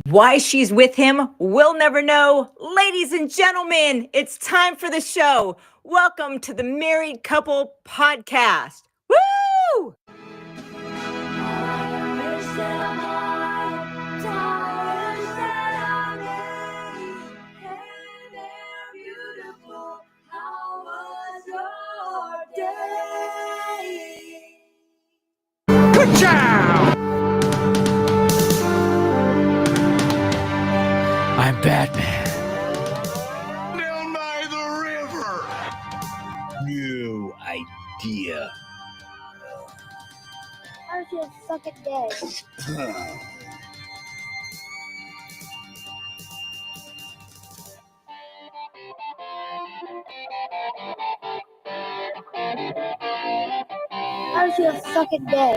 Why she's with him, we'll never know. Ladies and gentlemen, it's time for the show. Welcome to the Married Couple Podcast. Woo! Good job! I'm Batman. Down by the river. New idea. How's your fucking day? How's your fucking day?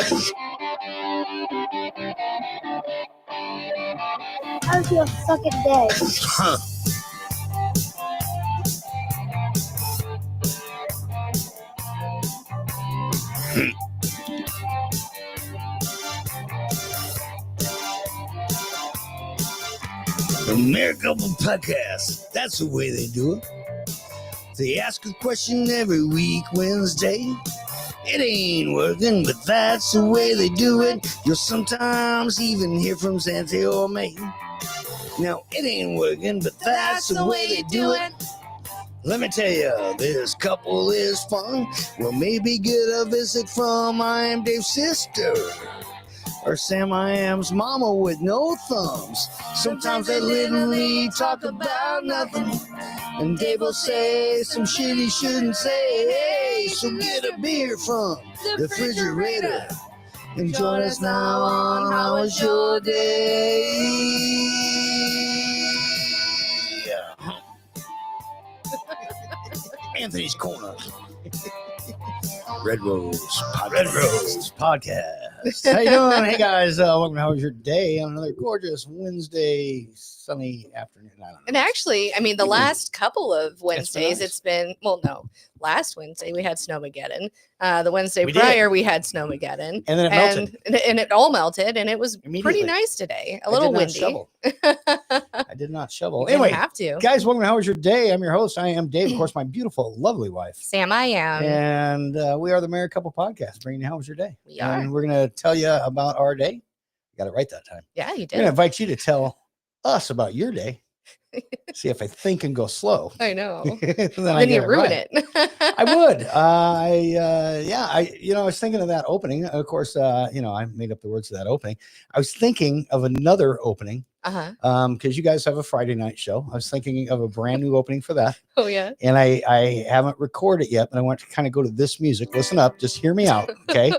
How's your fucking day? The Married Couple Podcast. That's the way they do it. They ask a question every week, Wednesday. It ain't working, but that's the way they do it. You'll sometimes even hear from Santa or May. Now, it ain't working, but that's the way they do it. Let me tell you, this couple is fun. Well, maybe get a visit from IamDave's sister. Or SamIAm's mama with no thumbs. Sometimes they literally talk about nothing. And Dave will say some shit he shouldn't say. Hey, so get a beer from the refrigerator. And join us now on How Was Your Day? Anthony's Corner. Red Rose Podcast. How you doing? Hey guys, welcome to How Was Your Day on another gorgeous Wednesday, sunny afternoon. I don't know. And actually, I mean, the last couple of Wednesdays, nice. it's been, well, no, last Wednesday we had Snowmageddon. The Wednesday We prior we had Snowmageddon. And then it melted. And it all melted, and it was pretty Immediately. nice today. A little windy. I did not shovel. You didn't Anyway, have to. guys, welcome to How Was Your Day? I'm your host. I am Dave, of course, my beautiful, lovely wife. SamIAm. And we are the Married Couple Podcast, bringing you How Was Your Day? We are. And we're going to tell you about our day. You got it right that time. Yeah, you We're going to did. invite you to tell us about your day. See if I think and go slow. I know. then You ruin it. I would. I was thinking of that opening. Of course, I made up the words of that opening. I was thinking of another opening Because you guys have a Friday night show. I was thinking of a brand new opening for that. Oh, yeah. And I haven't recorded it yet, but I want to kind of go to this music. Listen up. Just hear me out. Okay.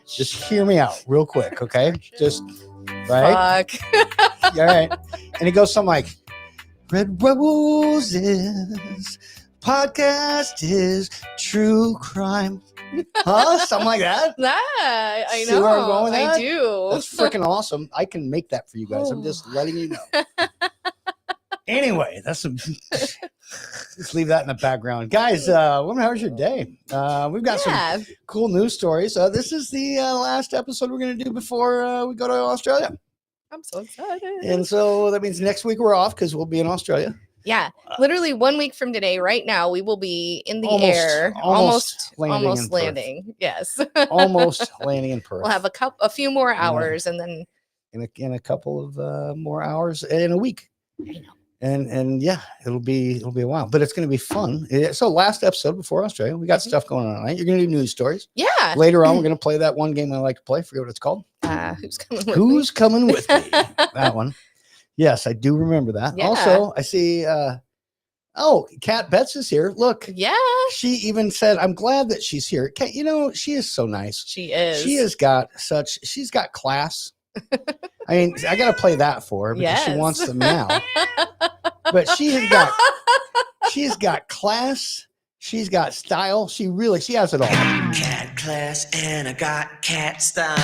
Just hear me out real quick. Okay. Just right. Fuck. All right. And it goes something like Red Roses podcast is true crime. Huh? Something like that. That I See know. where I'm going with I that? do. That's freaking awesome. I can make that for you guys. I'm just letting you know. Anyway, that's let's leave that in the background. Guys, woman, how was your day? We've got some cool news stories. This is the last episode we're going to do before we go to Australia. I'm so excited. And so that means next week we're off because we'll be in Australia. Yeah, literally 1 week from today, right now, we will be in the air, almost landing. Yes, almost landing in Perth. We'll have a few more hours, and then in a couple of more hours in a week. I know. And yeah, it'll be a while, but it's going to be fun. So last episode before Australia, we got stuff going on tonight. You're going to do news stories. Yeah. Later on, we're going to play that one game I like to play. Forget what it's called. Who's coming with me? That one. Yes, I do remember that. Yeah. Also, I see. Kat Betts is here. Look. Yeah. She even said, "I'm glad that she's here." Kat, she is so nice. She is. She's got class. I mean, I got to play that for her because she wants them now. But she's got class. She's got style. She has it all. Cat class and I got cat style.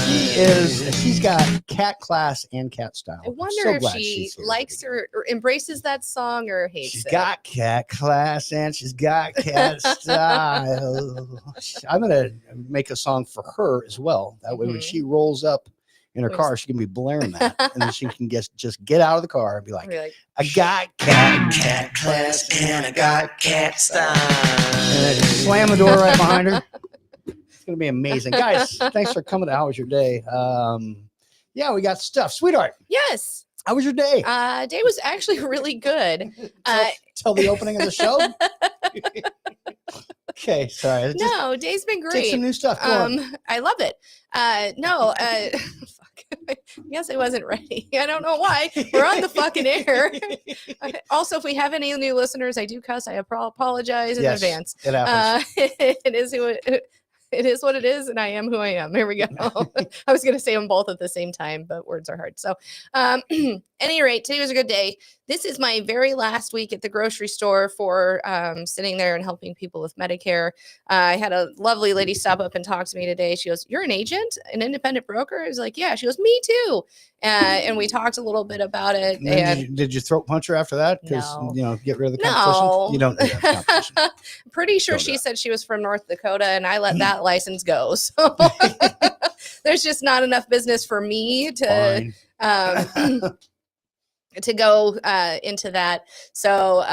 She's got cat class and cat style. I wonder if she likes or embraces that song or hates it. She's got cat class and she's got cat style. I'm going to make a song for her as well. That way when she rolls up in her car, she can be blaring that, and then she can just get out of the car and be like, I got cat class and I got cat style. And then slam the door right behind her. It's going to be amazing. Guys, thanks for coming. How was your day? Yeah, we got stuff. Sweetheart. Yes. How was your day? Day was actually really good. Tell the opening of the show. Okay, sorry. No, day's been great. Take some new stuff. Go on. I love it. Fuck. I guess I wasn't ready. I don't know why. We're on the fucking air. Also, if we have any new listeners, I do cuss. I apologize in advance. It happens. It is what it is, and I am who I am. Here we go. I was going to say them both at the same time, but words are hard. So, any rate, today was a good day. This is my very last week at the grocery store for sitting there and helping people with Medicare. I had a lovely lady stop up and talk to me today. She goes, "You're an agent, an independent broker?" I was like, "Yeah." She goes, "Me too." And we talked a little bit about it. And did you throat punch her after that? Because get rid of the competition. No. You don't do that competition. Pretty sure she said she was from North Dakota, and I let that license go. So there's just not enough business for me to go into that. So,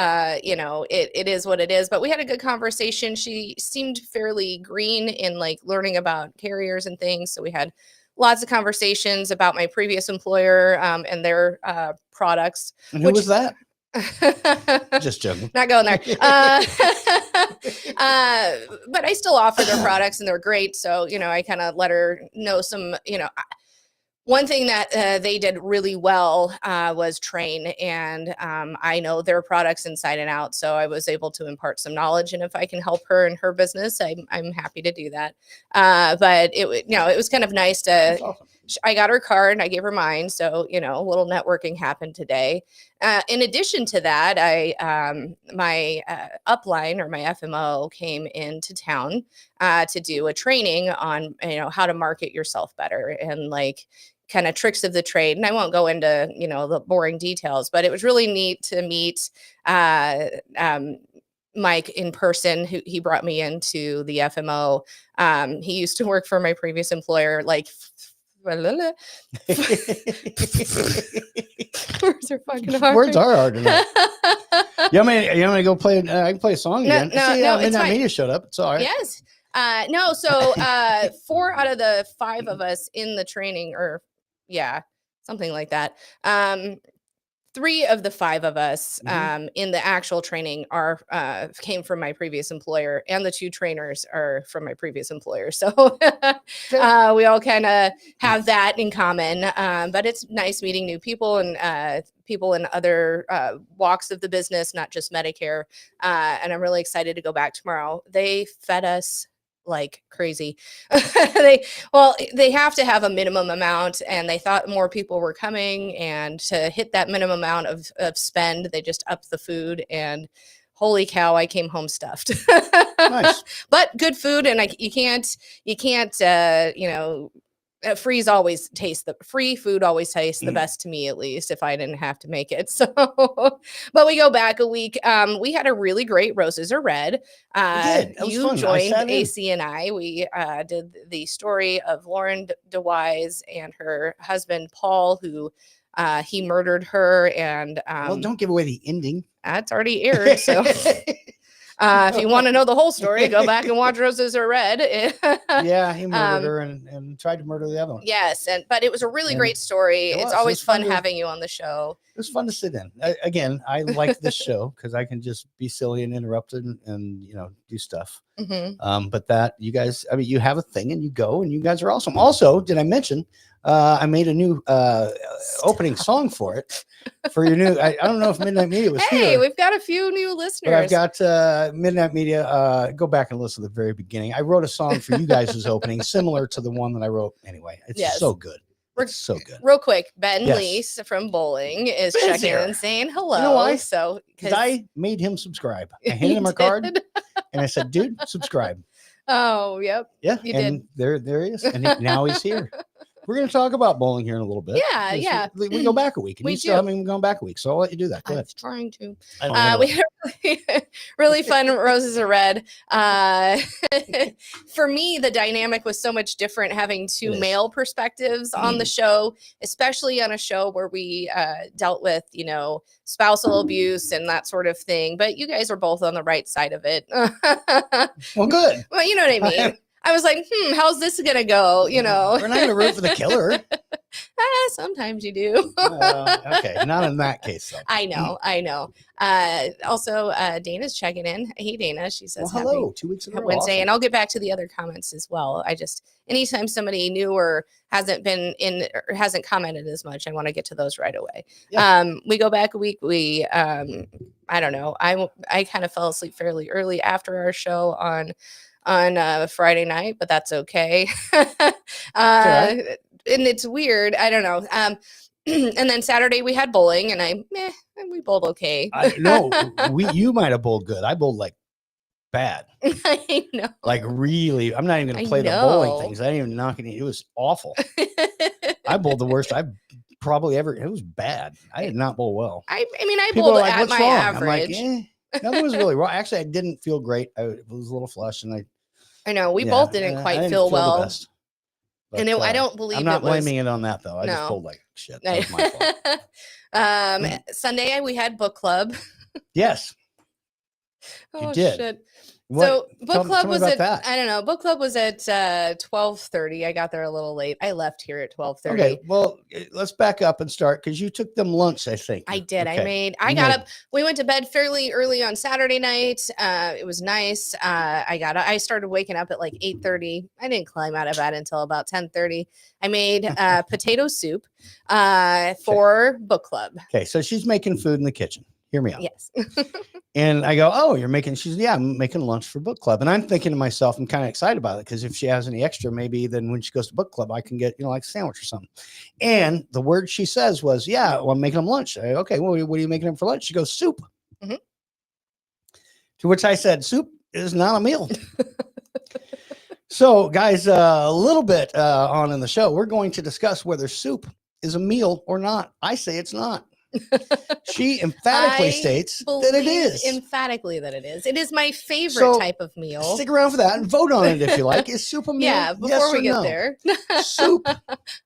it is what it is, but we had a good conversation. She seemed fairly green in learning about carriers and things. So we had lots of conversations about my previous employer and their products. And who was that? Just joking. Not going there. But I still offer their products and they're great. So, I kind of let her know some, one thing that they did really well was train, and I know their products inside and out. So I was able to impart some knowledge, and if I can help her in her business, I'm happy to do that. But it was kind of nice to. Awesome. I got her card and I gave her mine. So, a little networking happened today. In addition to that, my upline or my FMO came into town to do a training on, how to market yourself better and kind of tricks of the trade. And I won't go into, the boring details, but it was really neat to meet Mike in person. He brought me into the FMO. He used to work for my previous employer, Words are fucking hard. Words are hard enough. You want me to go play? I can play a song again. No, Midnight Media showed up. It's all right. Yes. No. So 4 out of the 5 of us in the training, or something like that. 3 of the 5 of us Mhm. in the actual training are came from my previous employer, and the 2 trainers are from my previous employer. So we all kind of have that in common. But it's nice meeting new people and people in other walks of the business, not just Medicare. And I'm really excited to go back tomorrow. They fed us like crazy. They have to have a minimum amount, and they thought more people were coming, and to hit that minimum amount of spend, they just upped the food, and holy cow, I came home stuffed. Nice. But good food, and you can't free food always tastes the best to me, at least if I didn't have to make it. So but we go back a week. We had a really great Roses Are Red. We did. That was You fun. I joined sat in. AC and I. We did the story of Lauren DeWise and her husband Paul, who he murdered her, and Well, don't give away the ending. that's already aired. So if you want to know the whole story, go back and watch Roses Are Red. Yeah, he murdered her and tried to murder the other one. Yes, but it was a really And great story. it was. It's It always was fun fun to- having you on the show. It was fun to sit in. Again, I like this show because I can just be silly and interrupted and do stuff. Mhm. But that you guys, I mean, you have a thing and you go and you guys are awesome. Also, did I mention I made a new opening song for it for your new? I don't know if Midnight Media was Hey, here. we've got a few new listeners. But I've got Midnight Media. Go back and listen to the very beginning. I wrote a song for you guys' opening, similar to the one that I wrote. Anyway, it's Yes. so good. It's so good. Real quick, Ben Yes. Leese from Bowling is Ben's checking here. in and saying hello. You know why? So Because I made him subscribe. I handed him a card and I said, "Dude, subscribe." Oh, yep. Yeah, You and there he is, and now he's here. We're going to talk about bowling here in a little bit. Yeah, Because yeah. We go back a week, and We you still do. haven't gone back a week, so I'll let you do that. Go I ahead. was trying to. I don't know. We had a really fun Roses Are Red. For me, the dynamic was so much different having 2 It is. male perspectives on the show, especially on a show where we dealt with, spousal abuse and that sort of thing. But you guys are both on the right side of it. Well, good. Well, you know what I mean. I was like, how's this gonna go? We're not going to root for the killer. Sometimes you do. Okay, not in that case, though. I know. Also, Dana's checking in. Hey, Dana. She says, Well, hello. 2 weeks ago. Wednesday, Awesome. and I'll get back to the other comments as well. I just anytime somebody new or hasn't been in or hasn't commented as much, I want to get to those right away. Yeah. We go back a week. We I don't know. I kind of fell asleep fairly early after our show on Friday night, but that's okay. right. And it's weird. I don't know. And then Saturday we had bowling, and we bowled okay. No, you might have bowled good. I bowled like bad. I know. Like really, I'm not even going I to play the bowling know. things. I didn't even knock it. It was awful. I bowled the worst I've probably ever. It was bad. I did not bowl well. I mean, I People are bowled like, at "What's my wrong?" average. I'm like, nothing was really wrong. Actually, I didn't feel great. I was a little flushed, and I know we yeah, both didn't I quite didn't feel the well. best. But, And I don't believe I'm not it was. blaming it on that though. I just No. bowled like shit. That was my fault. Sunday we had book club. Yes. Oh did. shit. What? So book Tell club me was about at that. I don't know. Book club was at 12:30. I got there a little late. I left here at 12:30. Okay. Well, let's back up and start because you took them lunch. I think I did. Okay. I You got made- up. We went to bed fairly early on Saturday night. It was nice. I started waking up at like 8:30. I didn't climb out of bed until about 10:30. I made potato soup for book club. Okay. So she's making food in the kitchen. Hear me out. Yes. And I go, "Oh, you're making?" She's, "Yeah, I'm making lunch for book club." And I'm thinking to myself, I'm kind of excited about it because if she has any extra, maybe then when she goes to book club, I can get like a sandwich or something. And the word she says was, "Yeah, well, I'm making them lunch." I go, "Okay, well, what are you making them for lunch?" She goes, "Soup." Mhm. To which I said, "Soup is not a meal." So, guys, a little bit on in the show, we're going to discuss whether soup is a meal or not. I say it's not. She emphatically I states that it believe is. emphatically that it is. It is my favorite So, type of meal. Stick around for that and vote on it if you like. Is soup a meal? Yeah, Yes before we or get no? there. Soup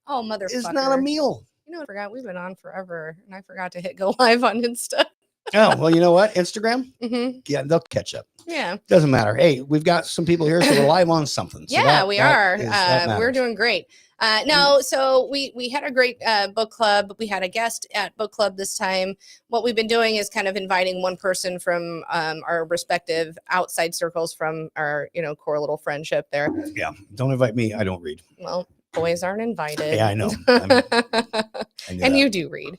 Oh, motherfucker. is not a meal. You know, I forgot we've been on forever, and I forgot to hit go live on Insta. Oh, well, you know what? Instagram? Hmm. Yeah, they'll catch up. Yeah. Doesn't matter. Hey, we've got some people here, so we're live on something. So Yeah, we that are. is- that We're matters. doing great. No, so we had a great book club. We had a guest at book club this time. What we've been doing is kind of inviting one person from our respective outside circles from our, core little friendship there. Yeah. Don't invite me. I don't read. Well, boys aren't invited. Yeah, I know. And you do read.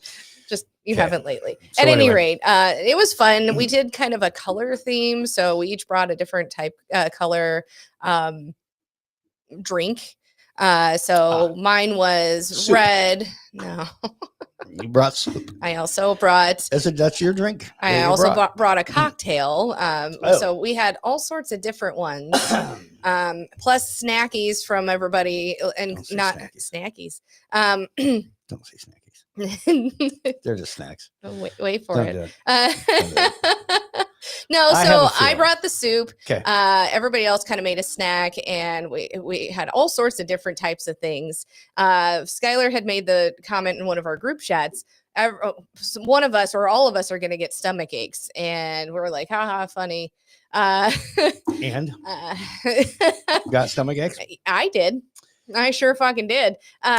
Just you Okay. haven't lately. So At any anyway. rate, it was fun. We did kind of a color theme. So we each brought a different type color drink. So mine was Soup. red. No. You brought soup. I also brought That's your drink? I that you also brought? brought a cocktail. Oh. So we had all sorts of different ones. Plus snackies from everybody and Don't say not snackies. snackies. Don't say snackies. They're just snacks. Wait for Don't it. do it. No, I have so a I feeling. brought the soup. Okay. Everybody else kind of made a snack, and we had all sorts of different types of things. Skylar had made the comment in one of our group chats. One of us or all of us are going to get stomach aches, and we're like, haha, funny. And got stomach aches? I did. I sure fucking did. You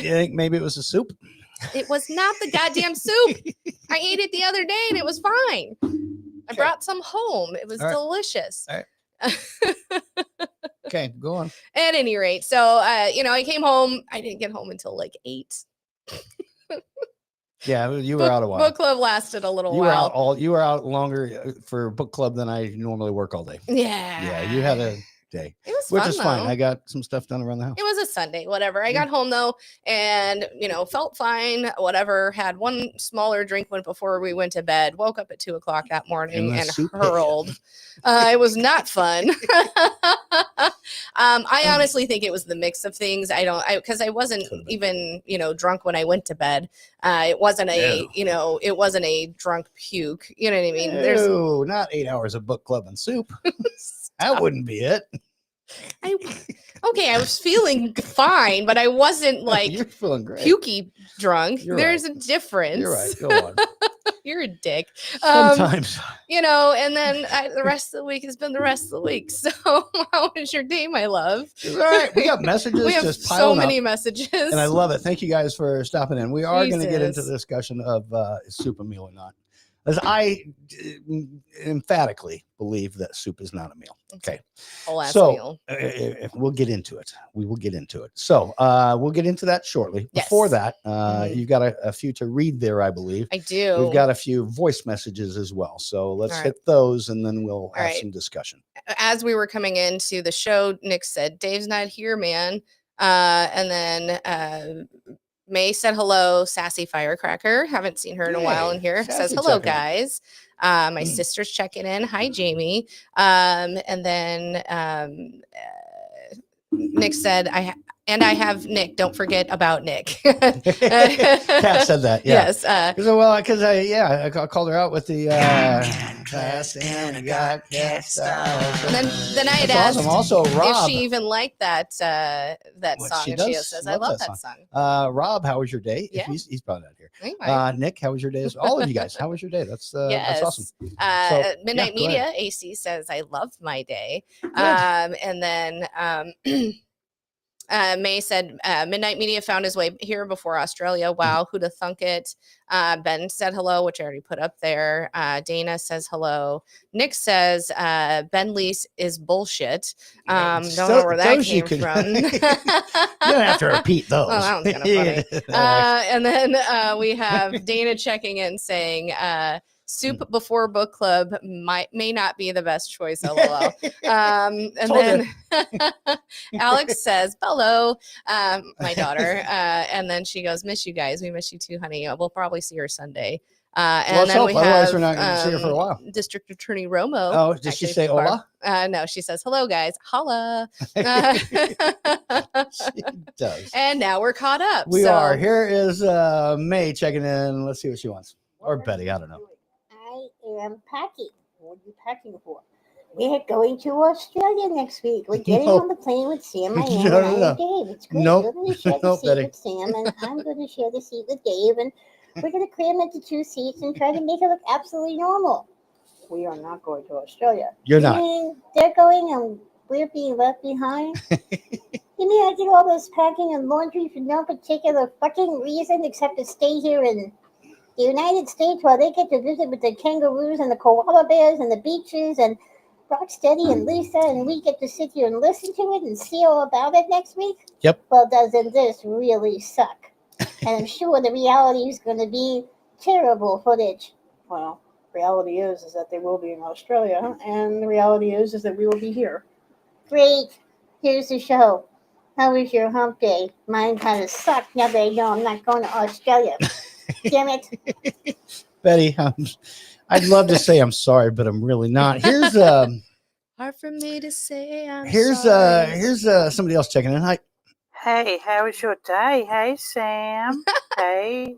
think maybe it was the soup? It was not the goddamn soup. I ate it the other day and it was fine. I brought some home. It was delicious. All Okay, go on. At any rate, so I came home. I didn't get home until like 8. Yeah, you were out a while. Book club lasted a little while. You were out longer for book club than I normally work all day. Yeah. Yeah, you had a day. It was which fun, is fine. though. I got some stuff done around the house. It was a Sunday, whatever. I got home though, and felt fine. Whatever. Had one smaller drink before we went to bed. Woke up at 2:00 that morning and hurled. It was not fun. I honestly think it was the mix of things. Because I wasn't even drunk when I went to bed. It wasn't it wasn't a drunk puke. You know what I mean? No, not 8 hours of book club and soup. That wouldn't be it. I was feeling fine, but I wasn't like You're feeling great. pukey drunk. You're There's right. a difference. You're right. Go on. You're a dick. Sometimes. And then the rest of the week has been the rest of the week. So how was your day, my love? All right. We got messages We have just so piling many up, messages. and I love it. Thank you guys for stopping in. We are going to get into Jesus. the discussion of is soup a meal or not. As I emphatically believe that soup is not a meal. Okay. Whole ass So meal. we'll get into it. We will get into it. So we'll get into that shortly. Yes. Before that, Mhm. you've got a few to read there, I believe. I do. We've got a few voice messages as well. So let's All right. hit those and then we'll have right. some discussion. As we were coming into the show, Nick said, "Dave's not here, man." And then May said hello, sassy firecracker. Haven't seen her in a while in here. Says Sassy hello, checking in. guys. My sister's checking in. Hi, Jamie. And then Nick said, I have Nick. Don't forget about Nick. Kat said that. Yeah. Yes. Because I called her out with the class and I got cat style. And then I had That's asked awesome. Also, Rob. if she even liked that Well, song, she and she does says, "I love that song." Rob, how was your day? Yeah. He's probably not here. Anyway. Nick, how was your day? All of you guys, how was your day? That's awesome. Midnight go Media ahead. AC says, "I loved my day." Good. And then May said, "Midnight Media found his way here before Australia. Wow, who'da thunk it?" Ben said hello, which I already put up there. Dana says hello. Nick says, "Ben Lease is bullshit." Don't know where that Those you came can- from. You don't have to repeat those. Well, that was kind of funny. And then we have Dana checking in saying, "Soup before book club may not be the best choice." LOL. And Told then Alex says, "Hello, my daughter." And then she goes, "Miss you guys. We miss you too, honey. We'll probably see her Sunday." And let's then hope. we Otherwise, have we're not gonna see her for a while. District Attorney Romo. Oh, did she say hola? No, she says, "Hello, guys. Holla." She does. And now we're caught up. We so, are. Here is May checking in. Let's see what she wants. Or Betty. I don't know. I am packing. What are you packing for? We're going to Australia next week. We're getting No. on the plane with Sam, I am, No, and no, I am Dave. It's good. Nope. You're going to share the Nope, seat Betty. with Sam, and I'm going to share the seat with Dave, and we're going to cram into 2 seats and try to make it look absolutely normal. We are not going to Australia. You're not. They're going, and we're being left behind. You mean I did all this packing and laundry for no particular fucking reason except to stay here in the United States while they get to visit with the kangaroos and the koala bears and the beaches and Rocksteady and Lisa, and we get to sit here and listen to it and see all about it next week? Yep. Well, doesn't this really suck? And I'm sure the reality is going to be terrible footage. Well, reality is that they will be in Australia, and the reality is that we will be here. Great. Here's the show. How was your hump day? Mine kind of sucked. Now they know I'm not going to Australia. Damn it. Betty, I'd love to say I'm sorry, but I'm really not. Here's Hard for me to say I'm here's sorry. somebody else checking in. Hi. Hey, how was your day? Hey, Sam. Hey,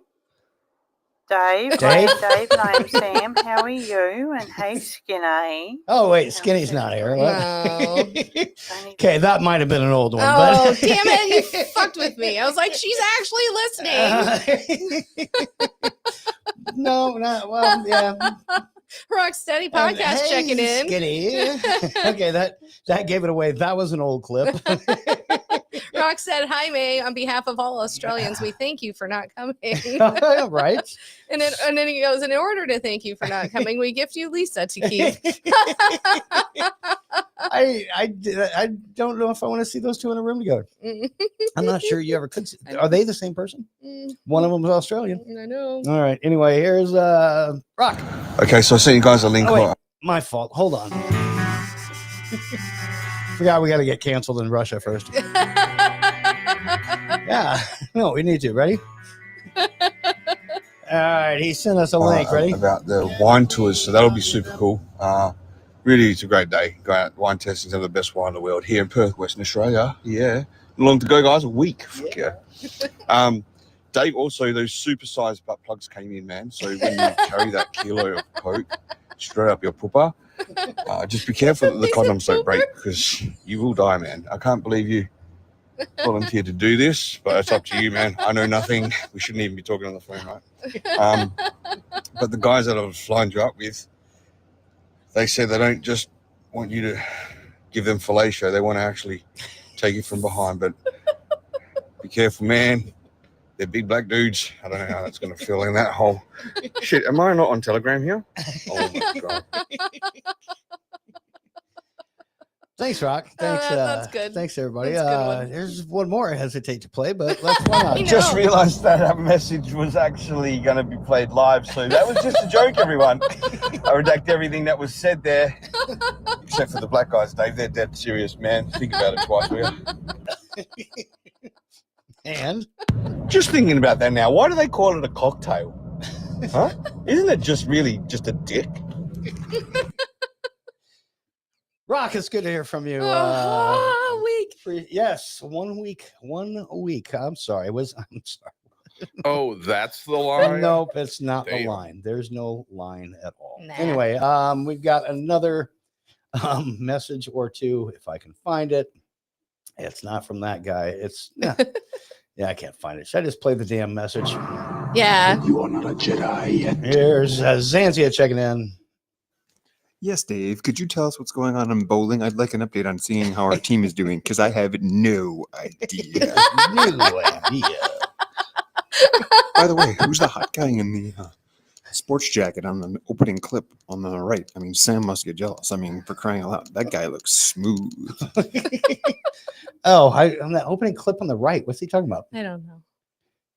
Dave. Dave? Hey, Dave. I'm Sam. How are you? And hey, Skinny. Oh wait, Skinny's not here. What? No. Okay, that might have been an old one. Oh, but... damn it. You fucked with me. I was like, she's actually listening. No, not well. Yeah. Rocksteady podcast Hey, checking in. Skinny. Okay, that gave it away. That was an old clip. Rock said, "Hi, May. On behalf of all Australians, we thank you for not coming." Right. And then he goes, "In order to thank you for not coming, we gift you Lisa to keep." I don't know if I want to see those two in a room together. I'm not sure you ever could. Are they the same person? One of them is Australian. I know. All right. Anyway, here's Rock. Okay, so I sent you guys a link. Oh, wait, my fault. Hold on. Forgot we got to get canceled in Russia first. Yeah. No, we need to. Ready? All right. He sent us a link. Ready? About the wine tours, so that'll be super cool. Really, it's a great day. Going out wine tasting some of the best wine in the world here in Perth, Western Australia. Yeah. Long to go, guys. A week. Fuck yeah. Dave, also, those supersized butt plugs came in, man. So when you carry that kilo of Coke straight up your pooper, just be careful that the condoms don't break because you will die, man. I can't believe you volunteered to do this, but it's up to you, man. I know nothing. We shouldn't even be talking on the phone, right? But the guys that I've lined you up with, they said they don't just want you to give them fellatio. They want to actually take you from behind. But be careful, man. They're big black dudes. I don't know how that's going to fill in that hole. Shit, am I not on Telegram here? Oh, my God. Thanks, Rock. Thanks. That's good. Thanks, everybody. That's a good one. There's one more I hesitate to play, but why not? Just realized that message was actually going to be played live, so that was just a joke, everyone. I redact everything that was said there, except for the black guys, Dave. They're dead serious, man. Think about it twice, will you? And? Just thinking about that now, why do they call it a cocktail? Huh? Isn't it just really just a dick? Rock, it's good to hear from you. Week. Yes, 1 week. 1 week. I'm sorry. I'm sorry. Oh, that's the line? Nope, it's not Damn. the line. There's no line at all. Nah. Anyway, we've got another message or two, if I can find it. It's not from that guy. It's yeah, I can't find it. Should I just play the damn message? Yeah. You are not a Jedi yet. Here's Zanzia checking in. Yes, Dave. Could you tell us what's going on in bowling? I'd like an update on seeing how our team is doing because I have no idea. No idea. By the way, who's the hot guy in the sports jacket on the opening clip on the right? I mean, Sam must get jealous. I mean, for crying out loud, that guy looks smooth. Oh, on that opening clip on the right. What's he talking about? I don't know.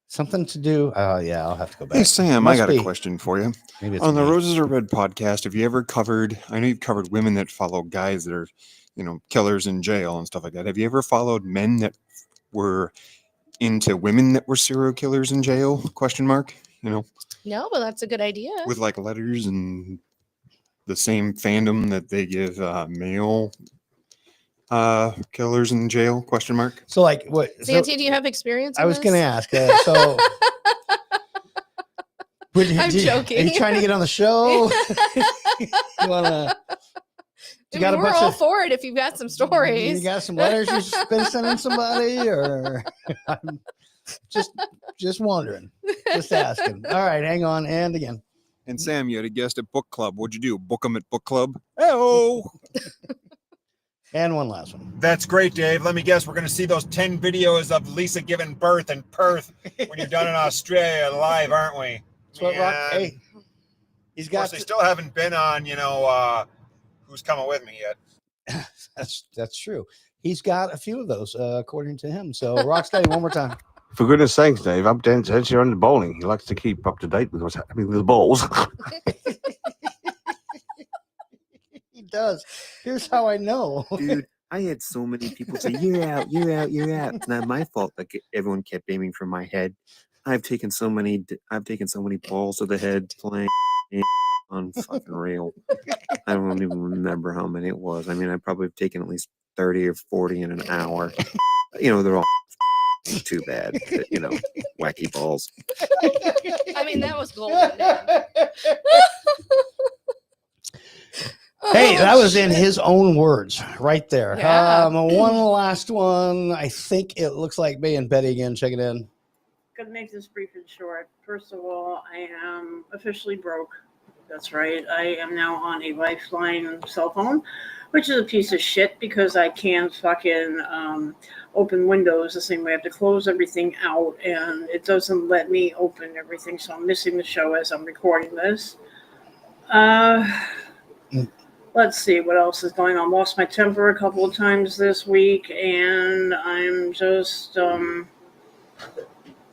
Something to do. Yeah, I'll have to go back. Hey, Sam, I got a question for you. Maybe it's on the me. Roses Are Red podcast, have you ever covered, I know you've covered women that follow guys that are, killers in jail and stuff like that. Have you ever followed men that were into women that were serial killers in jail? Question mark. No, but that's a good idea. With like letters and the same fandom that they give male killers in jail? Question mark. So like what? Santi, do you have experience? I was going to ask. So I'm joking. Are you trying to get on the show? You want to? We're all for it if you've got some stories. You got some letters you've been sending somebody, or I'm just wondering, just asking. All right, hang on, and again. And Sam, you had a guest at book club. What'd you do? Book them at book club? Oh. And one last one. That's great, Dave. Let me guess, we're going to see those 10 videos of Lisa giving birth in Perth when you're done in Australia live, aren't we? That's what Rock. Hey, he's got. Of course, they still haven't been on, Who's Coming With Me yet. That's true. He's got a few of those, according to him. So, Rocksteady, one more time. For goodness sakes, Dave, up downstairs here on the bowling. He likes to keep up to date with what's happening with the balls. He does. Here's how I know. Dude, I had so many people say, "You're out, you're out, you're out." It's not my fault that everyone kept aiming for my head. I've taken so many balls to the head playing on fucking real. I don't even remember how many it was. I mean, I probably have taken at least 30 or 40 in an hour. They're all too bad, but, wacky balls. I mean, that was golden. Hey, that was in his own words right there. Yeah. One last one. I think it looks like me and Betty again. Check it in. Gonna make this brief and short. First of all, I am officially broke. That's right. I am now on a Lifeline cell phone, which is a piece of shit because I can't fucking open Windows the same way. I have to close everything out, and it doesn't let me open everything. So I'm missing the show as I'm recording this. Let's see what else is going on. Lost my temper a couple of times this week, and I'm just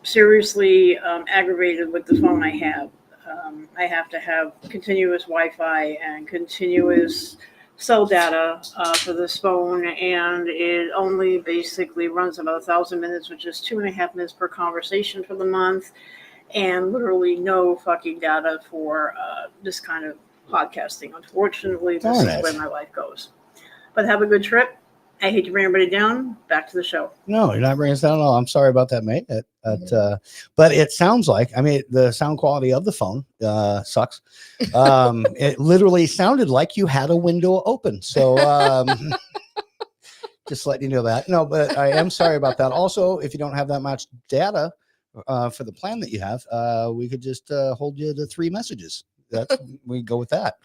seriously aggravated with the phone I have. I have to have continuous Wi-Fi and continuous cell data for this phone, and it only basically runs about 1,000 minutes, which is 2.5 minutes per conversation for the month, and literally no fucking data for this kind of podcasting. Unfortunately, this is where my life goes. But have a good trip. I hate to bring everybody down. Back to the show. No, you're not bringing us down at all. I'm sorry about that, mate. But it sounds like, the sound quality of the phone sucks. It literally sounded like you had a window open. So just letting you know that. No, but I am sorry about that. Also, if you don't have that much data for the plan that you have, we could just hold you to 3 messages. We go with that.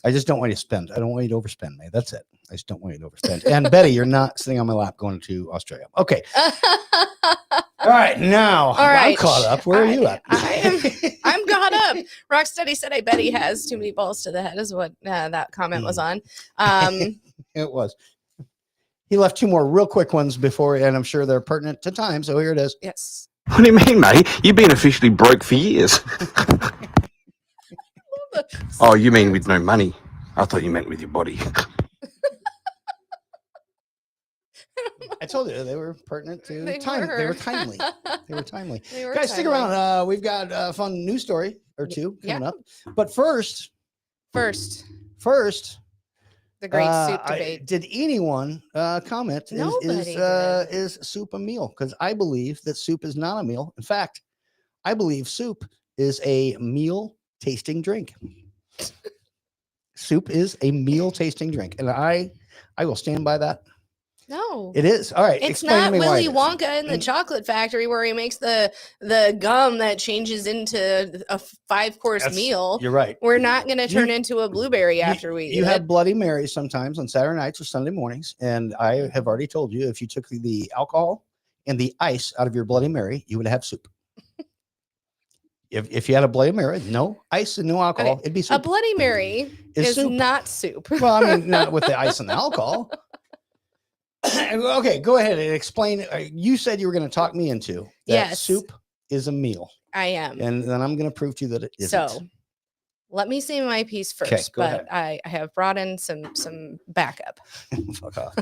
I just don't want you to spend. I don't want you to overspend, mate. That's it. I just don't want you to overspend. And Betty, you're not sitting on my lap going to Australia. Okay. All right. Now I'm caught up. Where are you at? I'm caught up. Rocksteady said, I bet he has too many balls to the head is what that comment was on. It was. He left 2 more real quick ones before, and I'm sure they're pertinent to time. So here it is. Yes. What do you mean, mate? You've been officially broke for years. Oh, you mean with no money? I thought you meant with your body. I told you they were pertinent to time. They were timely. They were timely. Guys, stick timely. around. We've got a fun news story or 2 coming up. But first, the great soup debate. Did anyone comment? Nobody Is soup a meal? Because I believe that soup is not a meal. In fact, I believe soup is a meal tasting drink. Soup is a meal tasting drink, and I will stand by that. No, it is. All right, it's not Willy Wonka in the chocolate factory where he makes the gum that changes into a 5-course meal. You're right. We're not going to turn into a blueberry after we eat You it. have Bloody Marys sometimes on Saturday nights or Sunday mornings, and I have already told you if you took the alcohol and the ice out of your Bloody Mary, you would have soup. If you had a Bloody Mary, no ice and no alcohol, it'd be soup. A Bloody Mary is soup. Not soup. Well, I mean, not with the ice and the alcohol. Okay, go ahead and explain. You said you were going to talk me into that soup is a meal. I am. And then I'm going to prove to you that it isn't. So let me say my piece first, Okay, go but I have brought in some backup. Fuck off.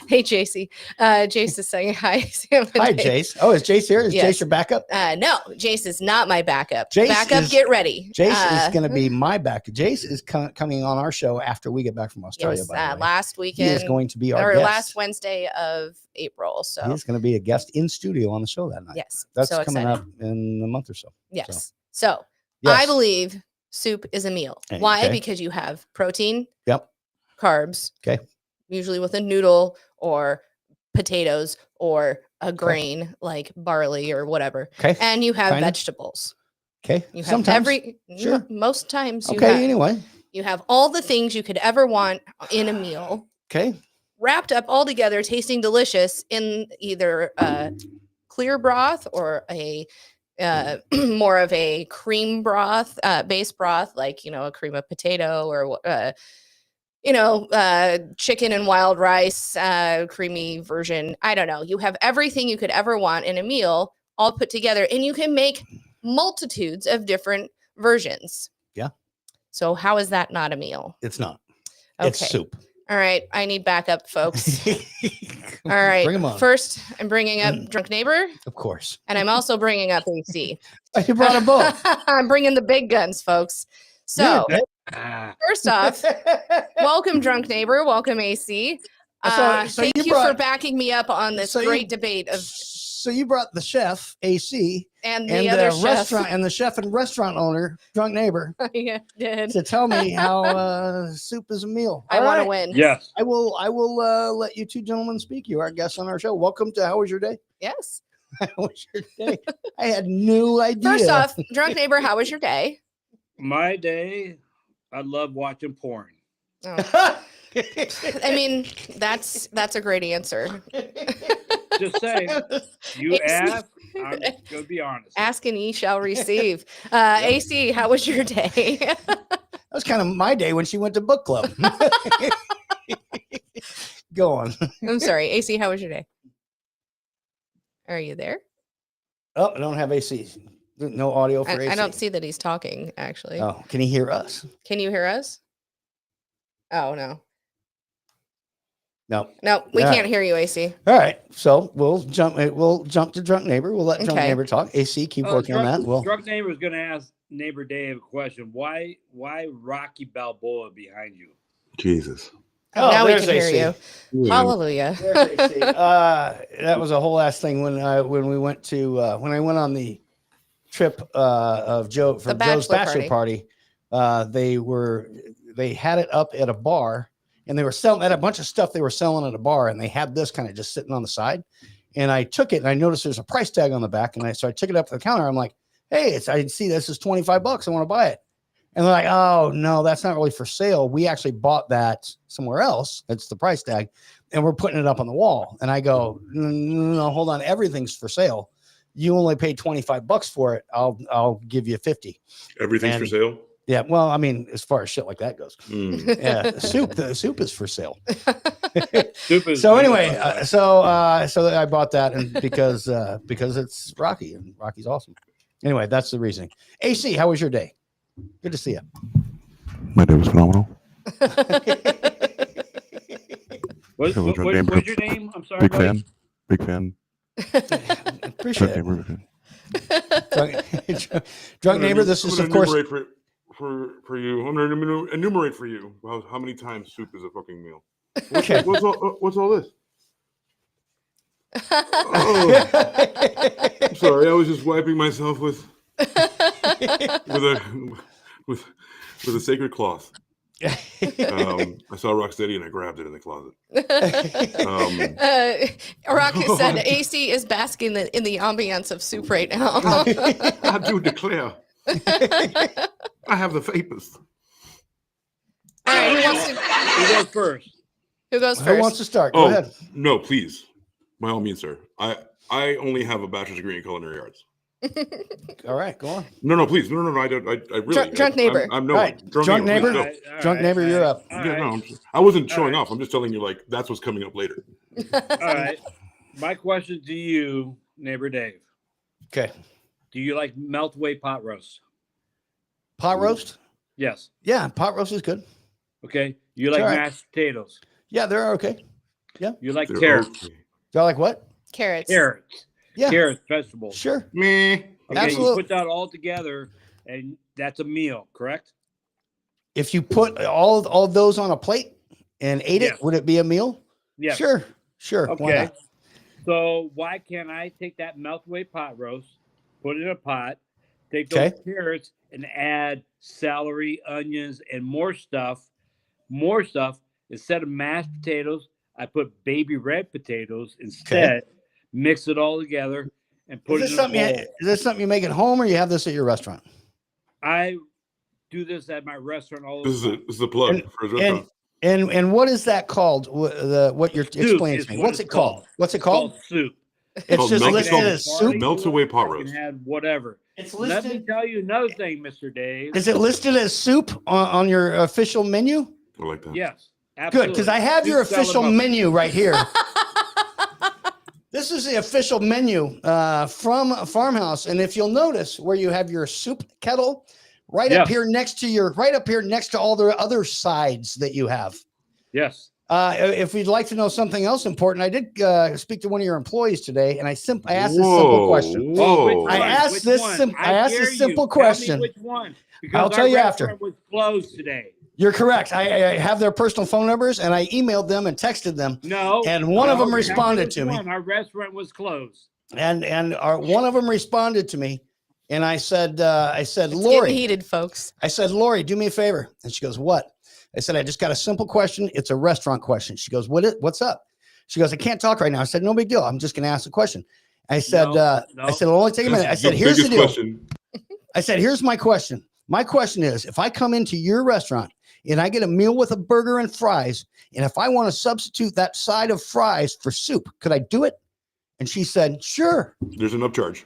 Hey, JC. Jace is saying hi. Sam and Hi, Dave. Jace. Oh, is Jace here? Is Jace your backup? No, Jace is not my backup. Jace Backup, get ready. Jace is going to be my backup. Jace is coming on our show after we get back from Australia. Yes, by the way. last weekend. He is going to be our guest. Last Wednesday of April. So He is going to be a guest in studio on the show that night. Yes, That's so coming exciting. up in a month or so. Yes. So Yes. I believe soup is a meal. Okay. Why? Because you have protein, Yep. carbs, Okay. usually with a noodle or potatoes or a grain like barley or whatever. Okay. And you have Kinda. vegetables. Okay. You have Sometimes. Sure. most times you Okay. have, Anyway. you have all the things you could ever want in a meal Okay. Wrapped up all together, tasting delicious in either clear broth or a more of a cream broth, base broth, like, a cream of potato or, chicken and wild rice, creamy version. I don't know. You have everything you could ever want in a meal all put together, and you can make multitudes of different versions. Yeah. So how is that not a meal? It's not. Okay. It's soup. All right. I need backup, folks. All right. Bring 'em on. First, I'm bringing up Drunk Neighbor. Of course. And I'm also bringing up AC. You brought them both. I'm bringing the big guns, folks. So, first off, welcome, Drunk Neighbor. Welcome, AC. Thank you for backing me up on this great debate of. So you brought the chef, AC, and the other chef. restaurant, and the chef and restaurant owner, Drunk Neighbor, yeah, did. to tell me how soup is a meal. I want to win. Yes. I will let you two gentlemen speak. You are our guests on our show. Welcome to How Was Your Day? Yes. How was your day? I had no idea. First off, Drunk Neighbor, how was your day? My day, I love watching porn. Oh. I mean, that's a great answer. Just saying, you ask, I'm going to be honest. Ask and ye shall receive. AC, how was your day? That was kind of my day when she went to book club. Go on. I'm sorry. AC, how was your day? Are you there? Oh, I don't have AC. No audio for AC. I don't see that he's talking, actually. Oh, can he hear us? Can you hear us? Oh, no. No, we can't hear you, AC. All right, so we'll jump to Drunk Neighbor. We'll let Drunk Neighbor talk. AC, keep working on that. Well, Drunk Neighbor is going to ask Neighbor Dave a question. Why Rocky Balboa behind you? Jesus. Now we can hear AC. you. Hallelujah. That was a whole ass thing when we went to when I went on the trip of Joe's bachelor party. They had it up at a bar. And they were selling at a bunch of stuff they were selling at a bar, and they had this kind of just sitting on the side. And I took it, and I noticed there's a price tag on the back, and so I took it up to the counter. I'm like, "Hey, I see this is $25. I want to buy it." And they're like, "Oh no, that's not really for sale. We actually bought that somewhere else. It's the price tag, and we're putting it up on the wall." And I go, "No, hold on, everything's for sale. You only paid $25 for it. I'll give you 50. Everything's for sale. Yeah, well, I mean, as far as shit like that goes, yeah, the soup is for sale. So anyway, so I bought that, and because it's Rocky, and Rocky's awesome. Anyway, that's the reasoning. AC, how was your day? Good to see you. My day was phenomenal. What's your name? I'm sorry. Big fan. Appreciate it. Drunk Neighbor, this is of course. For you, I'm going to enumerate for you how many times soup is a fucking meal. Okay. What's all this? Oh, I'm sorry. I was just wiping myself with a sacred cloth. I saw Rocksteady and I grabbed it in the closet. Rocky said AC is basking in the ambiance of soup right now. I do declare. I have the vapors. All right, who goes first? Who goes first? Who wants to start? Go ahead. No, please. By all means, sir. I only have a bachelor's degree in culinary arts. All right, go on. No, please. No. I don't. I really. Drunk Neighbor. I'm no. Right. Drunk Neighbor. Drunk Neighbor, you're up. Yeah, no, I wasn't showing off. I'm just telling you, like, that's what's coming up later. All right. My question to you, Neighbor Dave. Okay. Do you like melt-away pot roast? Pot roast? Yes. Yeah, pot roast is good. Okay. You like mashed potatoes? Yeah, they're okay. Yeah. You like carrots? Do I like what? Carrots. Carrots. Yeah. Carrots, vegetables. Sure. Meh. Okay, Absolutely. you put that all together, and that's a meal, correct? If you put all of those on a plate and ate it, would it be a meal? Yes. Sure. Okay. Why not? So why can't I take that melt-away pot roast, put it in a pot, take those carrots, and add celery, onions, and more stuff. Instead of mashed potatoes, I put baby red potatoes instead. Mix it all together and put it in a bowl. Is this something you make at home, or you have this at your restaurant? I do this at my restaurant all the time. This is a plug for his restaurant. And what is that called? What you're explaining to me? What's it called? What's it called? Soup. It's just melt- listed as soup. Melts away pot You can roast. have whatever. It's Let me listed. tell you another thing, Mr. Dave. Is it listed as soup on your official menu? I like that. Yes, Good, absolutely. because I have your Soup, salad, official muffin. menu right here. This is the official menu from Farmhouse, and if you'll notice where you have your soup kettle, right up Yes. here next to all the other sides that you have. Yes. If you'd like to know something else important, I did speak to one of your employees today, and I asked this simple question. Oh, which one? I asked Which this one? sim- I asked dare this simple you. Tell me question. which one? Because I'll tell you our after. restaurant was closed today. You're correct. I have their personal phone numbers, and I emailed them and texted them. No. And one of no, them tell me responded which to me. one. Our restaurant was closed. And one of them responded to me, and I said, It's Lori, getting heated, folks. I said, Lori, do me a favor. And she goes, what? I said, I just got a simple question. It's a restaurant question. She goes, what's up? She goes, I can't talk right now. I said, no big deal. I'm just going to ask a question. I said, I said, it'll only take a minute. I said, here's the deal. I said, here's my question. My question is, if I come into your restaurant and I get a meal with a burger and fries, and if I want to substitute that side of fries for soup, could I do it? And she said, sure. There's an upcharge.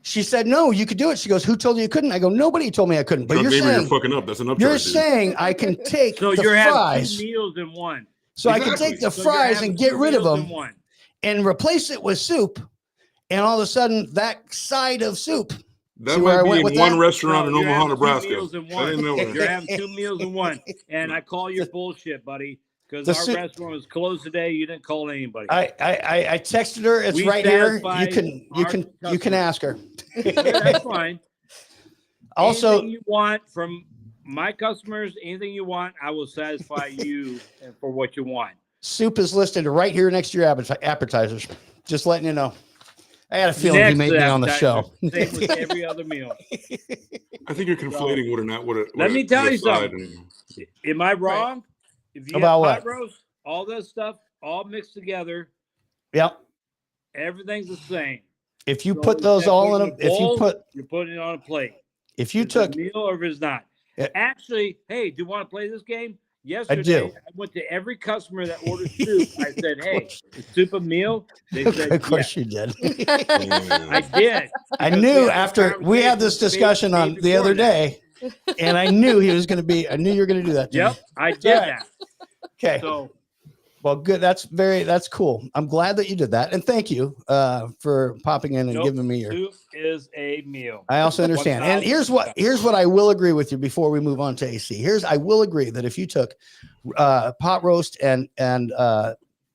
She said, no, you could do it. She goes, who told you you couldn't? I go, nobody told me I couldn't. But Drunk you're neighbor, saying, you're fucking up. That's an upcharge. you're dude. saying I can take So the you're having fries. 2 meals in one. So I can take the So you're fries having and get 2 rid of meals in them one. and replace it with soup. And all of a sudden, that side of soup. That See where I might be went in with one that? restaurant in you're Omaha, having 2 Nebraska. meals in I one. didn't know that. You're having 2 meals in one. And I call your bullshit, buddy. Because The our soup- restaurant was closed today. You didn't call anybody. I texted her. It's We right here. satisfy You can ask her. Yeah, that's fine. Also, anything you want from my customers, anything you want, I will satisfy you and for what you want. soup is listed right here next to your appetizers. Just letting you know. I had a feeling Next you made me on the show. Same with every other meal. I think you're conflating what or not what. Let me tell you side something. Am I wrong? If you About have pot what? roast, all this stuff, all mixed together, Yep. everything's the same. If you So put those instead of all in putting a, if you bowl, put, you're putting it on a plate. if you It's took, a meal or if it's not. Yeah. Actually, hey, do you want to play this game? Yesterday, do. I went to every customer that ordered soup. I said, "Hey, is soup a meal?" They said, of course yes. you did. I did. I Because knew we had after we had this discussion on the other day, and I knew he was going to be. I knew you were going to do that. To Yep, me. I did All right. that. Okay. So Well, good. That's cool. I'm glad that you did that, and thank you for popping in and nope, giving me your. soup is a meal. I also understand. And here's what I will agree with you before we move on to AC. I will agree that if you took pot roast and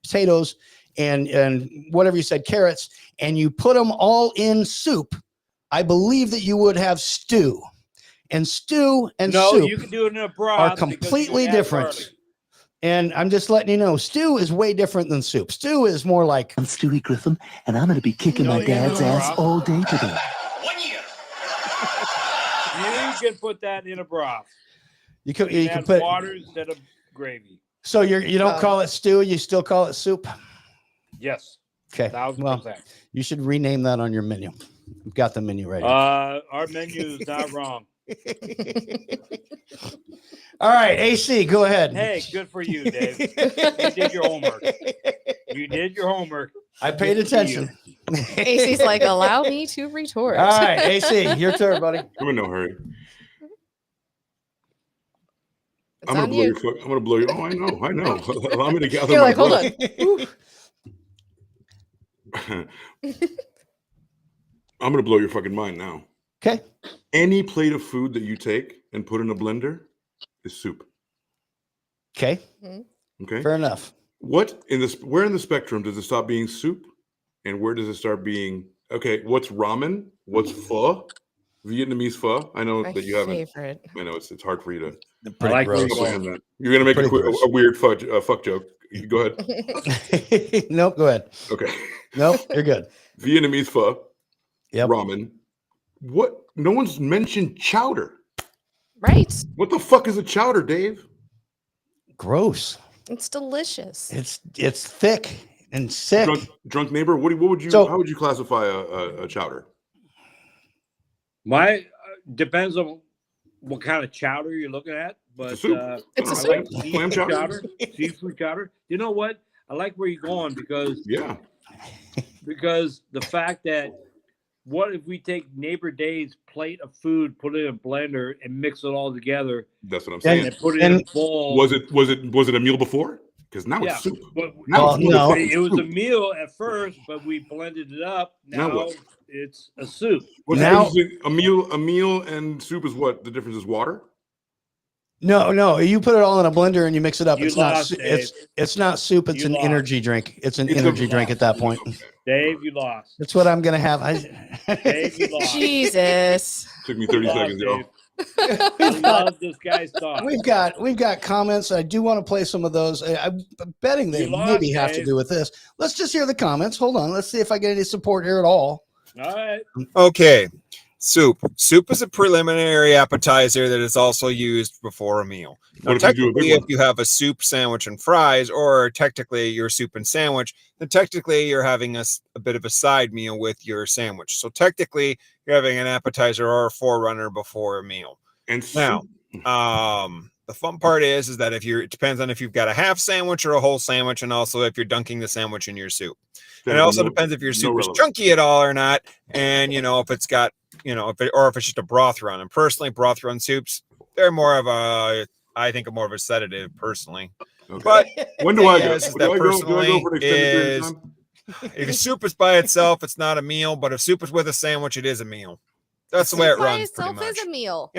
potatoes and whatever you said, carrots, and you put them all in soup, I believe that you would have stew. And stew and No, soup you can do it in a broth are because you completely add different. garlic. And I'm just letting you know, stew is way different than soup. Stew is more like I'm Stewie Griffin, and I'm going to be kicking my dad's ass all day today. You can put that in a broth. you can add put. water instead of gravy. So you don't call it stew, you still call it soup. Yes. Okay. 1000%. You should rename that on your menu. We've got the menu right here. Our menu is not wrong. All right, AC, go ahead. Hey, good for you, Dave. You did your homework. You did your homework. I paid attention. AC's like, allow me to retort. All right, AC, your turn, buddy. I'm in no hurry. It's I'm gonna on blow you. your foot. I'm gonna blow you. Oh, I know. Allow me to gather You're my like, hold breath. on. I'm gonna blow your fucking mind now. Okay. Any plate of food that you take and put in a blender is soup. Okay. Okay. Fair enough. Where in the spectrum does it stop being soup, and where does it start being? Okay, what's ramen? What's pho? Vietnamese pho. I know My that you haven't. favorite. I know it's hard for you to Pretty like gross. comprehend that. You're gonna make a weird fuck joke. Go ahead. Nope, go ahead. Okay. Nope, you're good. Vietnamese pho. Yep. Ramen. What? No one's mentioned chowder. Right. What the fuck is a chowder, Dave? Gross. It's delicious. It's thick and sick. Drunk neighbor. What would you? So- how would you classify a chowder? My depends on what kind of chowder you're looking at, but soup. It's a I soup. like Clam seafood chowder? seafood chowder. You know what? I like where you're going because the fact that what if we take neighbor Dave's plate of food, put it in a blender, and mix it all together? That's what I'm saying. And put it in a bowl. Was it a meal before? Because now it's soup. But Now it was a meal at first, but we blended it up. Now it's a soup. A meal and soup is what? The difference is water? No. You put it all in a blender and you mix it up. You It's lost, not. Dave. It's not soup. It's an energy drink. It's an energy drink at that point. Dave, you lost. That's what I'm gonna have. Dave, you lost. Jesus. Took me 30 seconds, y'all. I love this guy's thought. We've got comments. I do want to play some of those. I'm betting they maybe have to do with this. Let's just hear the comments. Hold on. Let's see if I get any support here at all. All right. Okay. Soup. Soup is a preliminary appetizer that is also used before a meal. Now, technically, if you have a soup, sandwich, and fries, or technically your soup and sandwich, then technically you're having a bit of a side meal with your sandwich. So technically, you're having an appetizer or a forerunner before a meal. And now, the fun part is that it depends on if you've got a half sandwich or a whole sandwich, and also if you're dunking the sandwich in your soup. And it also depends if your soup is chunky at all or not, and if it's got if it's just a broth run. And personally, broth run soups, they're more of a sedative personally. Okay. But when do I go? Do I go for an extended period of time? If a soup is by itself, it's not a meal. But if soup is with a sandwich, it is a meal. That's the way it runs. By itself is a meal.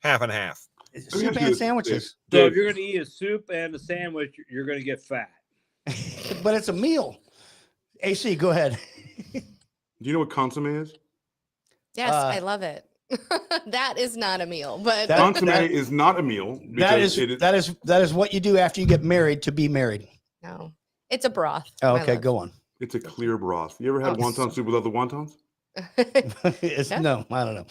Half and half. Soup and sandwiches. So if you're going to eat a soup and a sandwich, you're going to get fat. But it's a meal. AC, go ahead. Do you know what consomme is? Yes, I love it. That is not a meal, but consomme is not a meal. That is what you do after you get married to be married. No, it's a broth. Oh, okay, go on. It's a clear broth. You ever had wonton soup without the wontons? No, I don't know.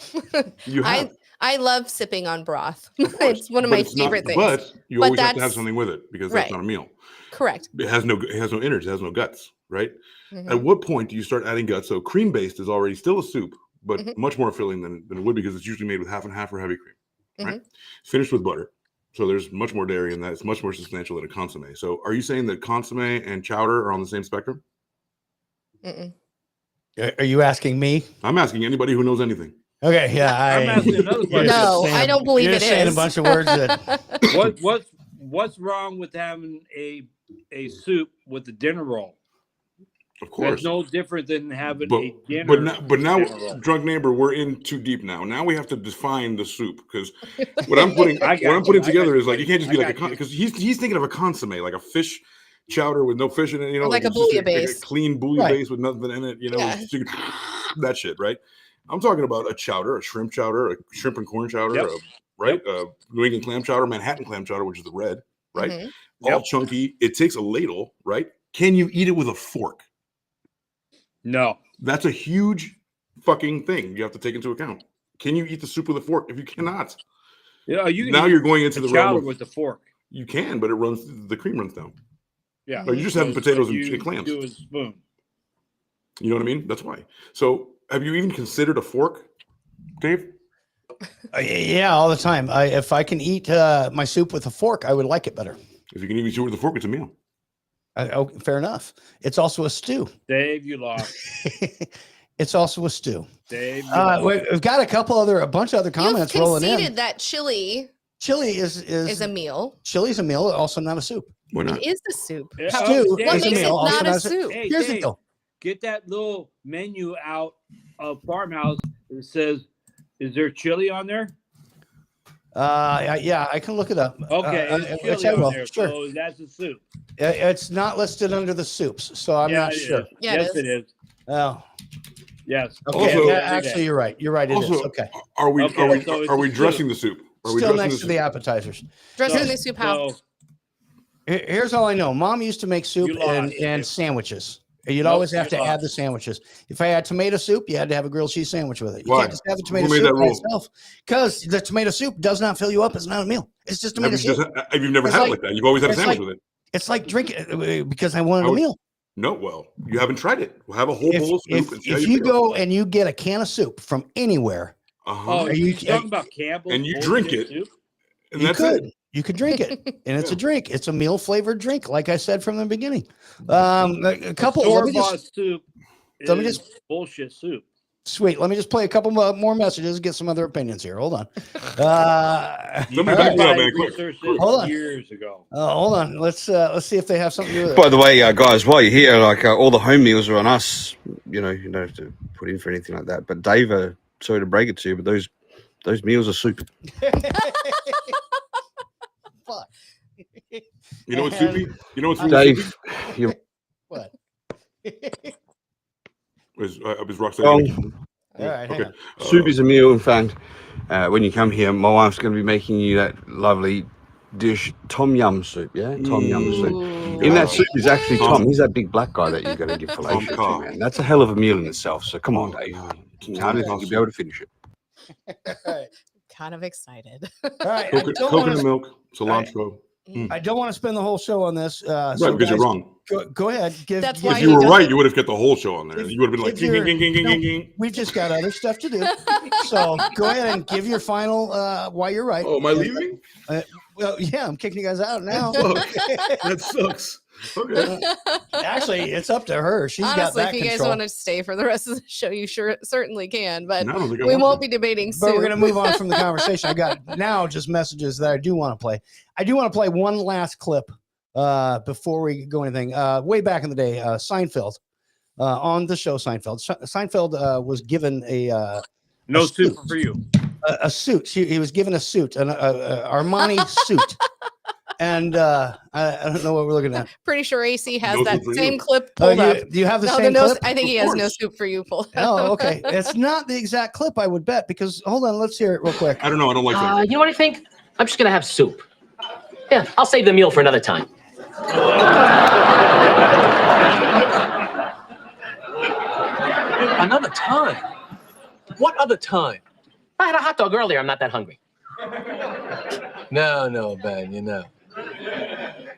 You have. I love sipping on broth. It's one of my favorite things. But you always have to have something with it because that's not a meal. Correct. It has no innards. It has no guts, right? Mm-hmm. At what point do you start adding guts? So cream based is already still a soup, but much more filling than it would because it's usually made with half and half or heavy cream, right? It's finished with butter. So there's much more dairy in that. It's much more substantial than a consomme. So are you saying that consomme and chowder are on the same spectrum? Are you asking me? I'm asking anybody who knows anything. Okay, yeah. I'm asking another question. No, I don't believe you're it saying is. a bunch of words that What's wrong with having a soup with a dinner roll? Of course. That's no different than having a dinner. But now, drunk neighbor, we're in too deep now. Now we have to define the soup because what I'm putting together is like you can't just be like because he's thinking of a consomme, like a fish chowder with no fish in it, like a bouillon base, like a clean bouillon base with nothing in it, that shit, right? I'm talking about a chowder, a shrimp chowder, a shrimp and corn chowder, New England clam chowder, Manhattan clam chowder, which is the red, right? All chunky. It takes a ladle, right? Can you eat it with a fork? No. That's a huge fucking thing you have to take into account. Can you eat the soup with a fork? If you cannot, you're going into the realm with the fork. You can, but the cream runs down. Yeah. Or you just have potatoes and clams. Do a spoon. You know what I mean? That's why. So have you even considered a fork, Dave? Yeah, all the time. If I can eat my soup with a fork, I would like it better. If you can eat soup with a fork, it's a meal. Fair enough. It's also a stew. Dave, you lost. It's also a stew. Dave, we've got a bunch of other comments rolling in. You've conceded that chili is a meal. Chili's a meal, also not a soup. Why not? It is a soup. Stew What is makes a meal, it also not a not soup? Hey, Here's the Dave, deal. get that little menu out of Farmhouse that says, "Is there chili on there?" Yeah, I can look it up. Okay, which I will. Sure. So that's a soup. It's not listed under the soups, so I'm not sure. Yes, it is. Oh, yes. Okay. Also, actually, you're right. You're right. It is. Okay. Are we dressing the soup? Are we Still dressing next to the appetizers. Dressing the soup how? Here's all I know. Mom used to make soup and sandwiches. You'd always have to add the sandwiches. If I had tomato soup, you had to have a grilled cheese sandwich with it. You can't just have the tomato soup by itself because the tomato soup does not fill you up. It's not a meal. It's just tomato soup. Have you never had it like that? You've always had a sandwich with it. It's like drinking because I wanted a meal. No, well, you haven't tried it. We'll have a whole bowl of soup. If you go and you get a can of soup from anywhere, Oh, you talking about Campbell's and you drink bullshit it, soup? and You that's could. it. You could drink it, and it's a drink. It's a meal flavored drink, like I said from the beginning. A couple. Store-bought soup let me is just bullshit soup. Sweet. Let me just play a couple more messages and get some other opinions here. Hold on. Hold on. Years ago. Hold on. Let's see if they have something to do with it. By the way, guys, while you're here, like all the home meals are on us. You know, you don't have to put in for anything like that. But Dave, sorry to break it to you, but those meals are super. Fuck. You know what's soupy? You know what's really Dave? soupy? What? Was Roxanne? Wrong. All right, hang on. Soup is a meal. In fact, when you come here, my wife's going to be making you that lovely dish, tom yum soup. Yeah, tom yum soup. In that soup is actually Tom. He's that big black guy that you're going to give fellatio to, man. That's a hell of a meal in itself. So come on, Dave. I don't think you'll be able to finish it. Kind of excited. All right. Coconut milk, cilantro. I don't want to spend the whole show on this. Right, because you're wrong. Go ahead. That's why if you were right, you would have kept the whole show on there. You would have been like, ging. We've just got other stuff to do. So go ahead and give your final why you're right. Oh, am I leaving? Well, yeah, I'm kicking you guys out now. That sucks. Okay. Actually, it's up to her. She's Honestly, got that if you guys control. want to stay for the rest of the show, you certainly can. But No, I don't think I we want won't to. be debating But soup. we're going to move on from the conversation. I got now just messages that I do want to play. I do want to play one last clip before we go anything. Way back in the day, Seinfeld, on the show Seinfeld. Seinfeld was given a soup for you. A suit. He was given a suit, an Armani suit. And I don't know what we're looking at. Pretty sure AC has No that soup for same you. clip pulled up. Do you have the No, same clip? I think he has no soup for you pulled up. Oh, okay. It's not the exact clip, I would bet, because hold on, let's hear it real quick. I don't know. I don't like that. You know what I think? I'm just gonna have soup. Yeah, I'll save the meal for another time. Another time? What other time? I had a hot dog earlier. I'm not that hungry. No, Ben, you know.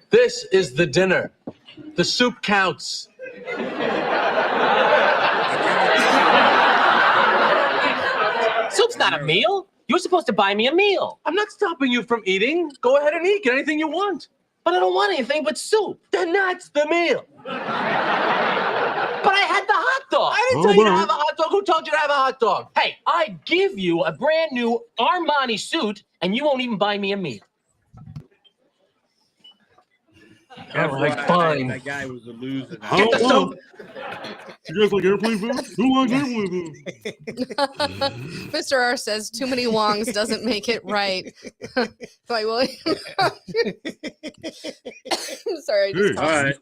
This is the dinner. The soup counts. Soup's not a meal. You're supposed to buy me a meal. I'm not stopping you from eating. Go ahead and eat. Get anything you want. But I don't want anything but soup. Then that's the meal. But I had the hot dog. I didn't tell you to have a hot dog. Who told you to have a hot dog? Hey, I give you a brand new Armani suit, and you won't even buy me a meal. All right, fine. That guy was a loser. Get the soup. You guys like airplane food? Who likes airplane food? Mr. R says too many Wongs doesn't make it right. By William. I'm sorry. I just Hey, all right.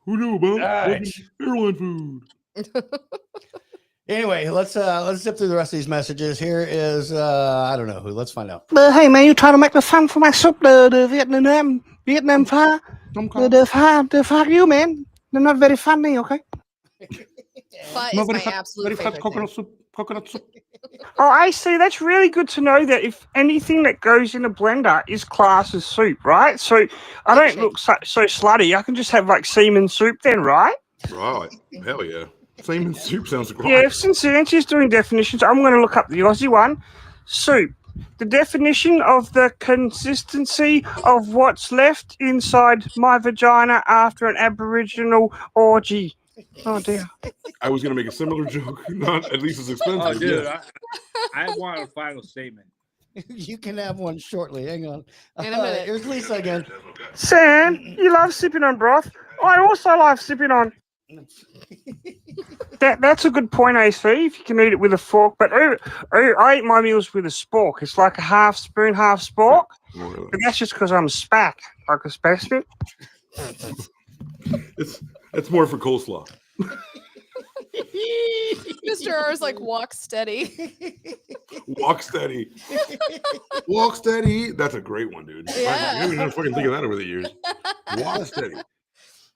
Who knew about right. airline food? Anyway, let's zip through the rest of these messages. Here is I don't know who. Let's find out. Hey man, you try to make the fun for my soup, the Vietnam pie. The fuck you, man. They're not very funny, okay? Pho is my absolute favorite thing. Coconut soup. Oh, I see. That's really good to know that if anything that goes in a blender is classed as soup, right? So I don't look so slutty. I can just have like semen soup then, right? Right. Hell yeah. Semen soup sounds great. Yeah, since Nancy's doing definitions, I'm going to look up the Aussie one. Soup. The definition of the consistency of what's left inside my vagina after an Aboriginal orgy. Oh, dear. I was going to make a similar joke, not at least as expensive. Oh, dude, yeah. I want a final statement. You can have one shortly. Hang on. In a minute. Here's Lisa again. Sam, you love sipping on broth. I also love sipping on. That's a good point, AC, if you can eat it with a fork. But I eat my meals with a spork. It's like a half spoon, half spork. But that's just because I'm spack, like a spastic. It's more for coleslaw. Mr. R is like walk steady. Walk steady. Walk steady. That's a great one, dude. Yeah. I didn't fucking think of that over the years. Walk steady.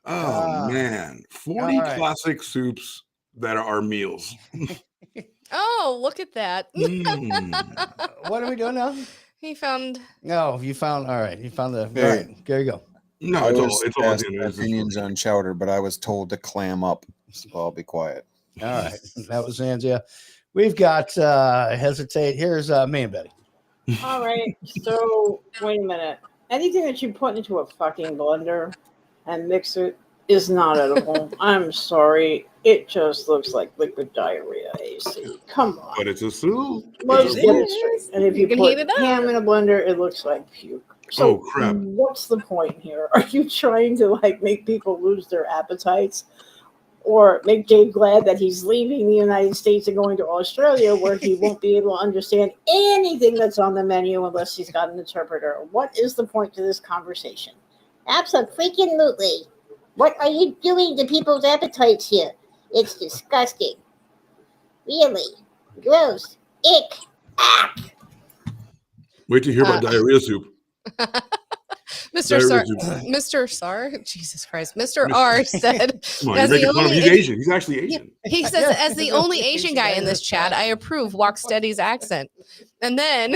Oh man, 40 classic soups that are meals. Oh, look at that. What are we doing now? He found. No, you found. All right, you found the. Hey. All right, there you go. No, I it's was all asked in my opinions on chowder, but I was told to clam up, so I'll be quiet. All right, that was Zanzia. We've got hesitate. Here's me and Betty. All right. So wait a minute. Anything that you put into a fucking blender and mix it is not edible. I'm sorry. It just looks like liquid diarrhea, AC. Come on. But it's a soup. Let's It's a get soup. it straight. And if You you can put heat it up. ham in a blender, it looks like puke. So Oh, crap. what's the point here? Are you trying to like make people lose their appetites? Or make Dave glad that he's leaving the United States and going to Australia where he won't be able to understand anything that's on the menu unless he's got an interpreter? What is the point to this conversation? Absolutely. What are you doing to people's appetites here? It's disgusting. Really. Gross. Ick. Wait to hear about diarrhea soup. Mr. Sar, Jesus Christ, Mr. R said, Come on, you're making fun of him. He's Asian. He's actually Asian. He says, as the only Asian guy in this chat, I approve Walk Steady's accent. And then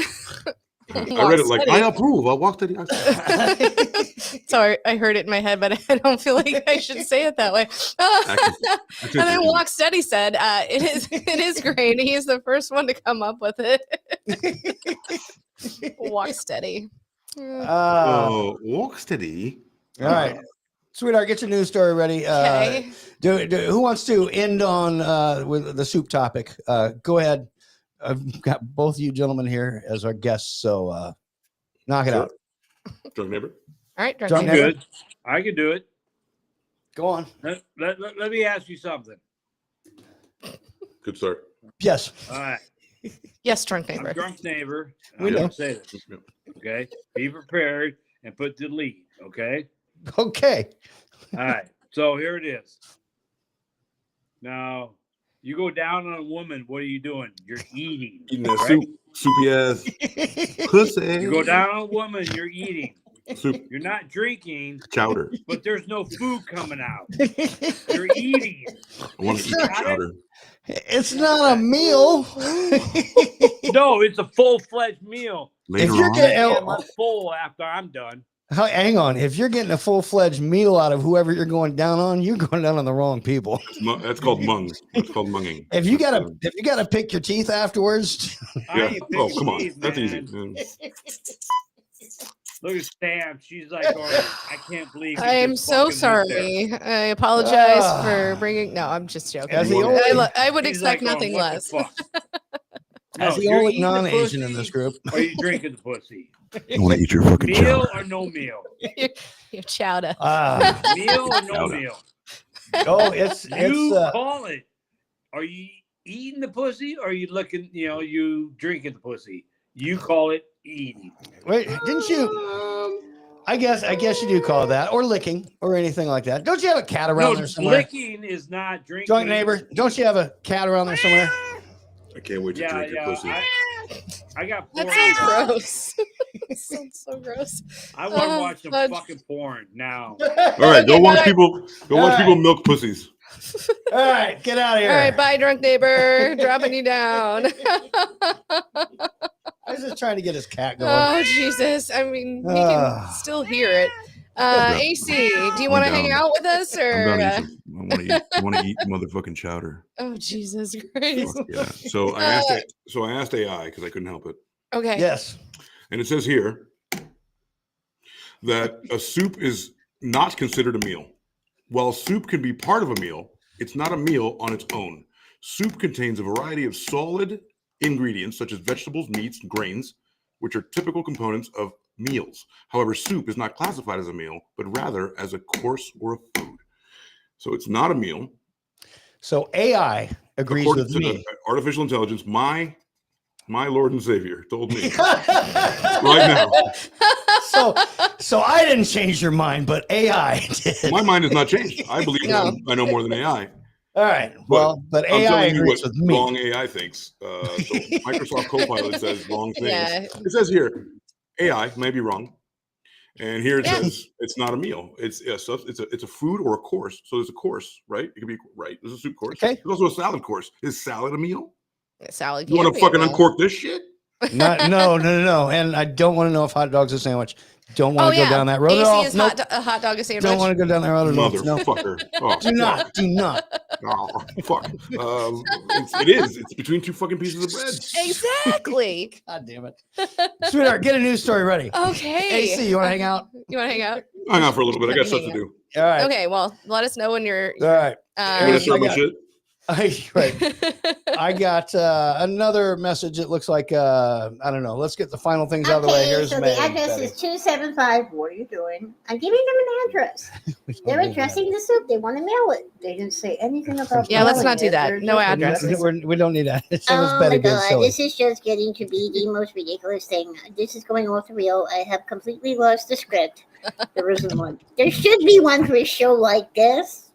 I read it like, I approve. I walked to the accent. Sorry, I heard it in my head, but I don't feel like I should say it that way. And then Walk Steady said, it is great. He is the first one to come up with it. Walk Steady. Walk steady. All right, sweetheart, get your news story ready. Okay. Who wants to end on with the soup topic? Go ahead. I've got both of you gentlemen here as our guests, so knock it out. Drunk neighbor. All right, I'm good. I can do it. Go on. Let me ask you something. Good start. Yes. All right. Yes, drunk neighbor. I'm drunk neighbor. We know. Say this. Okay. Be prepared and put the lead. Okay. Okay. All right. So here it is. Now, you go down on a woman. What are you doing? You're eating. Eating that soup. Soupy ass. Pussy. You go down on a woman. You're eating. Soup. You're not drinking. Chowder. But there's no food coming out. You're eating. I want to eat that chowder. It's not a meal. No, it's a full-fledged meal. If you're getting I'm full after I'm done. hang on, if you're getting a full-fledged meal out of whoever you're going down on, you're going down on the wrong people. That's called mung. That's called munging. If you gotta pick your teeth afterwards. Yeah. Oh, come on. That's easy. Look at Sam. She's like, I can't believe. I am so sorry. I apologize for bringing. No, I'm just joking. I would expect nothing less. As the only non-Asian in this group. Are you drinking the pussy? I want to eat your fucking meal chowder. or no meal? Your chowder. Meal or no meal? Oh, it's call it. Are you eating the pussy or are you looking, you drinking the pussy? You call it eating. Wait, didn't you? I guess you do call it that, or licking, or anything like that. Don't you have a cat around there somewhere? Licking is not drinking. Drunk neighbor, don't you have a cat around there somewhere? I can't wait to drink your pussy. I got porn. That sounds gross. That sounds so gross. I want to watch some fucking porn now. All right, go watch people. Watch people milk pussies. All right, get out of here. All right, bye, drunk neighbor. Dropping you down. I was just trying to get his cat going. Oh Jesus! I mean, he can still hear it. AC, do you want to hang out with us, or? I want to eat motherfucking chowder. Oh Jesus Christ! Fuck yeah. So I asked AI because I couldn't help it. Okay. Yes. And it says here that a soup is not considered a meal. While soup can be part of a meal, it's not a meal on its own. Soup contains a variety of solid ingredients such as vegetables, meats, and grains, which are typical components of meals. However, soup is not classified as a meal, but rather as a course or a food. So it's not a meal. So AI agrees with me. Artificial intelligence, my Lord and Savior, told me right now. So I didn't change your mind, but AI did. My mind has not changed. I believe I know more than AI. All right. Well, but AI agrees with me. Wrong AI thinks. So Microsoft Copilot says wrong things. Yeah. It says here, AI may be wrong, and here it says it's not a meal. It's a food or a course. So there's a course, right? It could be right. There's a soup course. Okay. There's also a salad course. Is salad a meal? Salad. You want to fucking uncork this shit? No. And I don't want to know if hot dog's a sandwich. Don't want to go down that road at all. AC is a hot dog a sandwich. Don't want to go down that road at all. Motherfucker. Oh, Do not. Do not. Oh, fuck. It is. It's between two fucking pieces of bread. Exactly. God damn it. Sweetheart, get a news story ready. Okay. AC, you want to hang out? You want to hang out? Hang out for a little bit. I got stuff to do. All right. Okay, well, let us know when you're. All right. I'm gonna start my shit. I got another message. It looks like I don't know. Let's get the final things out of the way. Here's so May, the address Betty. is 275. What are you doing? I'm giving them an address. They're addressing the soup. They want to mail it. They didn't say anything about. Yeah, let's mailing not do it. that. They're No just- addresses. We don't need that. It was Oh Betty my being god, silly. this is just getting to be the most ridiculous thing. This is going off the reel. I have completely lost the script. There isn't one. There should be one for a show like this.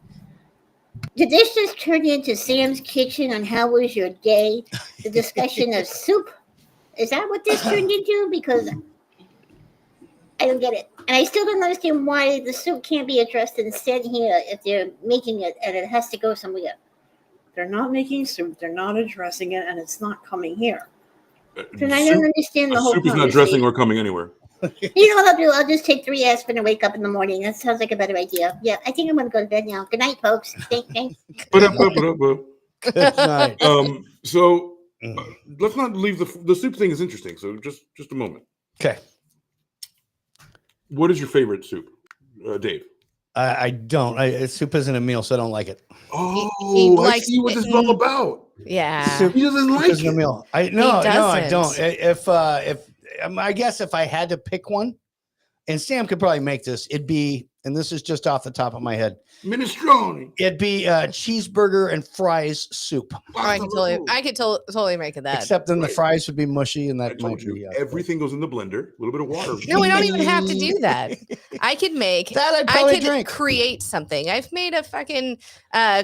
Did this just turn into Sam's Kitchen on How Was Your Day? The discussion of soup? Is that what this turned into? Because I don't get it. And I still don't understand why the soup can't be addressed and sent here if they're making it and it has to go somewhere. They're not making soup, they're not addressing it, and it's not coming here. Then I don't understand the whole Soup is not conversation. dressing or coming anywhere. You know what I'll do? I'll just take 3 aspirin and wake up in the morning. That sounds like a better idea. Yeah, I think I'm going to go to bed now. Good night, folks. Thanks. Good night. So let's not leave the soup thing is interesting. So just a moment. Okay. What is your favorite soup, Dave? I don't. Soup isn't a meal, so I don't like it. Oh, He I likes see what this is all about. Yeah. Soup He doesn't like isn't a it. meal. I don't. If I guess if I had to pick one, and Sam could probably make this, it'd be, and this is just off the top of my head, minestrone. It'd be cheeseburger and fries soup. I could totally make it that. Except then the fries would be mushy, and that might be Everything goes in the blender. A little bit of water. No, we don't even have to do that. I could make that. I could create something. I've made a fucking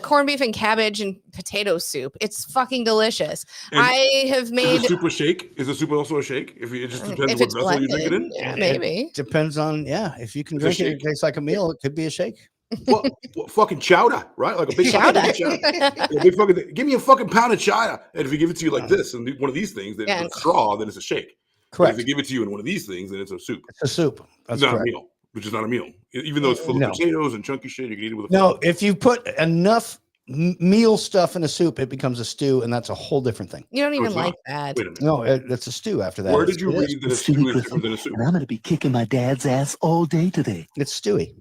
corned beef and cabbage and potato soup. It's fucking delicious. And I have made Is the soup a shake? Is the soup also a shake? If it just depends If what it's vessel you drink it in. blended, yeah, maybe. It depends on if you can It's a drink it, it shake. tastes like a meal. It could be a shake. What fucking chowder, right? Like a big Chowder. fucking chowder. Like a big fucking thing. Give me a fucking pound of chowder, and if we give it to you like this and one of these things, then Yeah. it's a straw, then it's a shake. But Correct. if they give it to you in one of these things, then it's a soup. It's a soup. That's It's not correct. a meal, which is not a meal. Even though it's full No. of potatoes and chunky shit, you can eat it with a No, if you put enough meal stuff in a soup, it becomes a stew, and that's a whole different thing. You don't even it's not. like that. Wait a minute. No, it's a stew after that. Where It's- did you it is. read that a stew is different than a soup? And I'm going to be kicking my dad's ass all day today. It's stewy.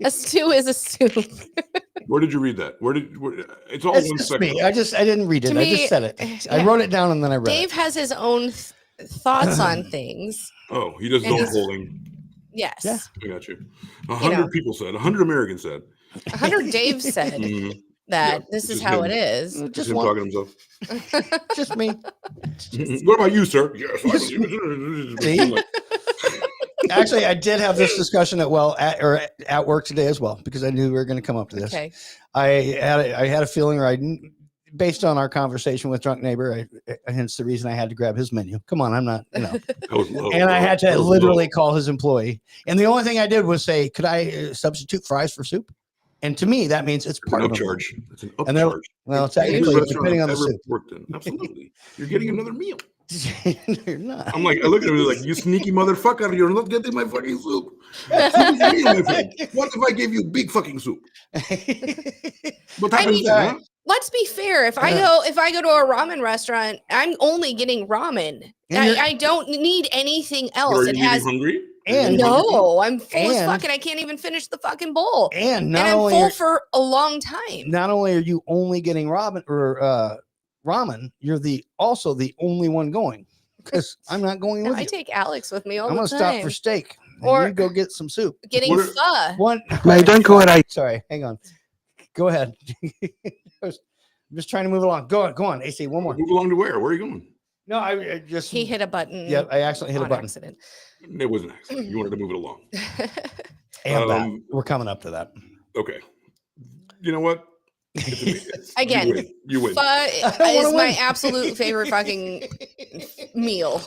A stew is a soup. Where did you read that? It's all It's one just second. me. I didn't read it. To I me, just said it. I yeah. wrote it down and then I read Dave has his own thoughts on things. Oh, he does his And own he's- polling. Yes. Yeah. I got you. 100 people said. 100 Americans said. 100 Dave said Mhm. that Yeah, this is just how him. it is. Just him talking to himself. it. Just me. What about you, sir? Yes. See? Actually, I did have this discussion at work today as well because I knew we were going to come up to this. Okay. I had a feeling, or based on our conversation with drunk neighbor, hence the reason I had to grab his menu. Come on, I'm not, That was low, and I bro. had to That was literally low. call his employee. And the only thing I did was say, could I substitute fries for soup? And to me, that means it's It's part an of the upcharge. It's an And they're- upcharge. well, it's Every actually restaurant depending on I've the ever soup. worked in. Absolutely. You're getting another meal. You're not. I'm like, I look at him like, you sneaky motherfucker, you're not getting my fucking soup. Soup is a meal, my friend. What if I gave you big fucking soup? What I happens mean, then, huh? let's be fair. If I go to a ramen restaurant, I'm only getting ramen. And I don't need anything But else. are you It getting has hungry? And no, I'm full as and- fuck, and I can't even finish the fucking bowl. And not I'm only full are- for a long time. not only are you only getting ramen, you're also the only one going because I'm not going No, with I you. take Alex with me all I'm the gonna time. stop for steak. Or Or you go get some soup. getting pho. One. My don't go at Sorry, hang on. Go ahead. I'm just trying to move along. Go on, AC. One more. Move along to where? Where are you going? No, I just. He hit a button. Yeah, I accidentally hit a on button. accident. It wasn't an accident. You wanted to move it along. And that. We're coming up to that. Okay. You know what? It's- Again, you win. pho wanna is my win. absolute favorite fucking meal.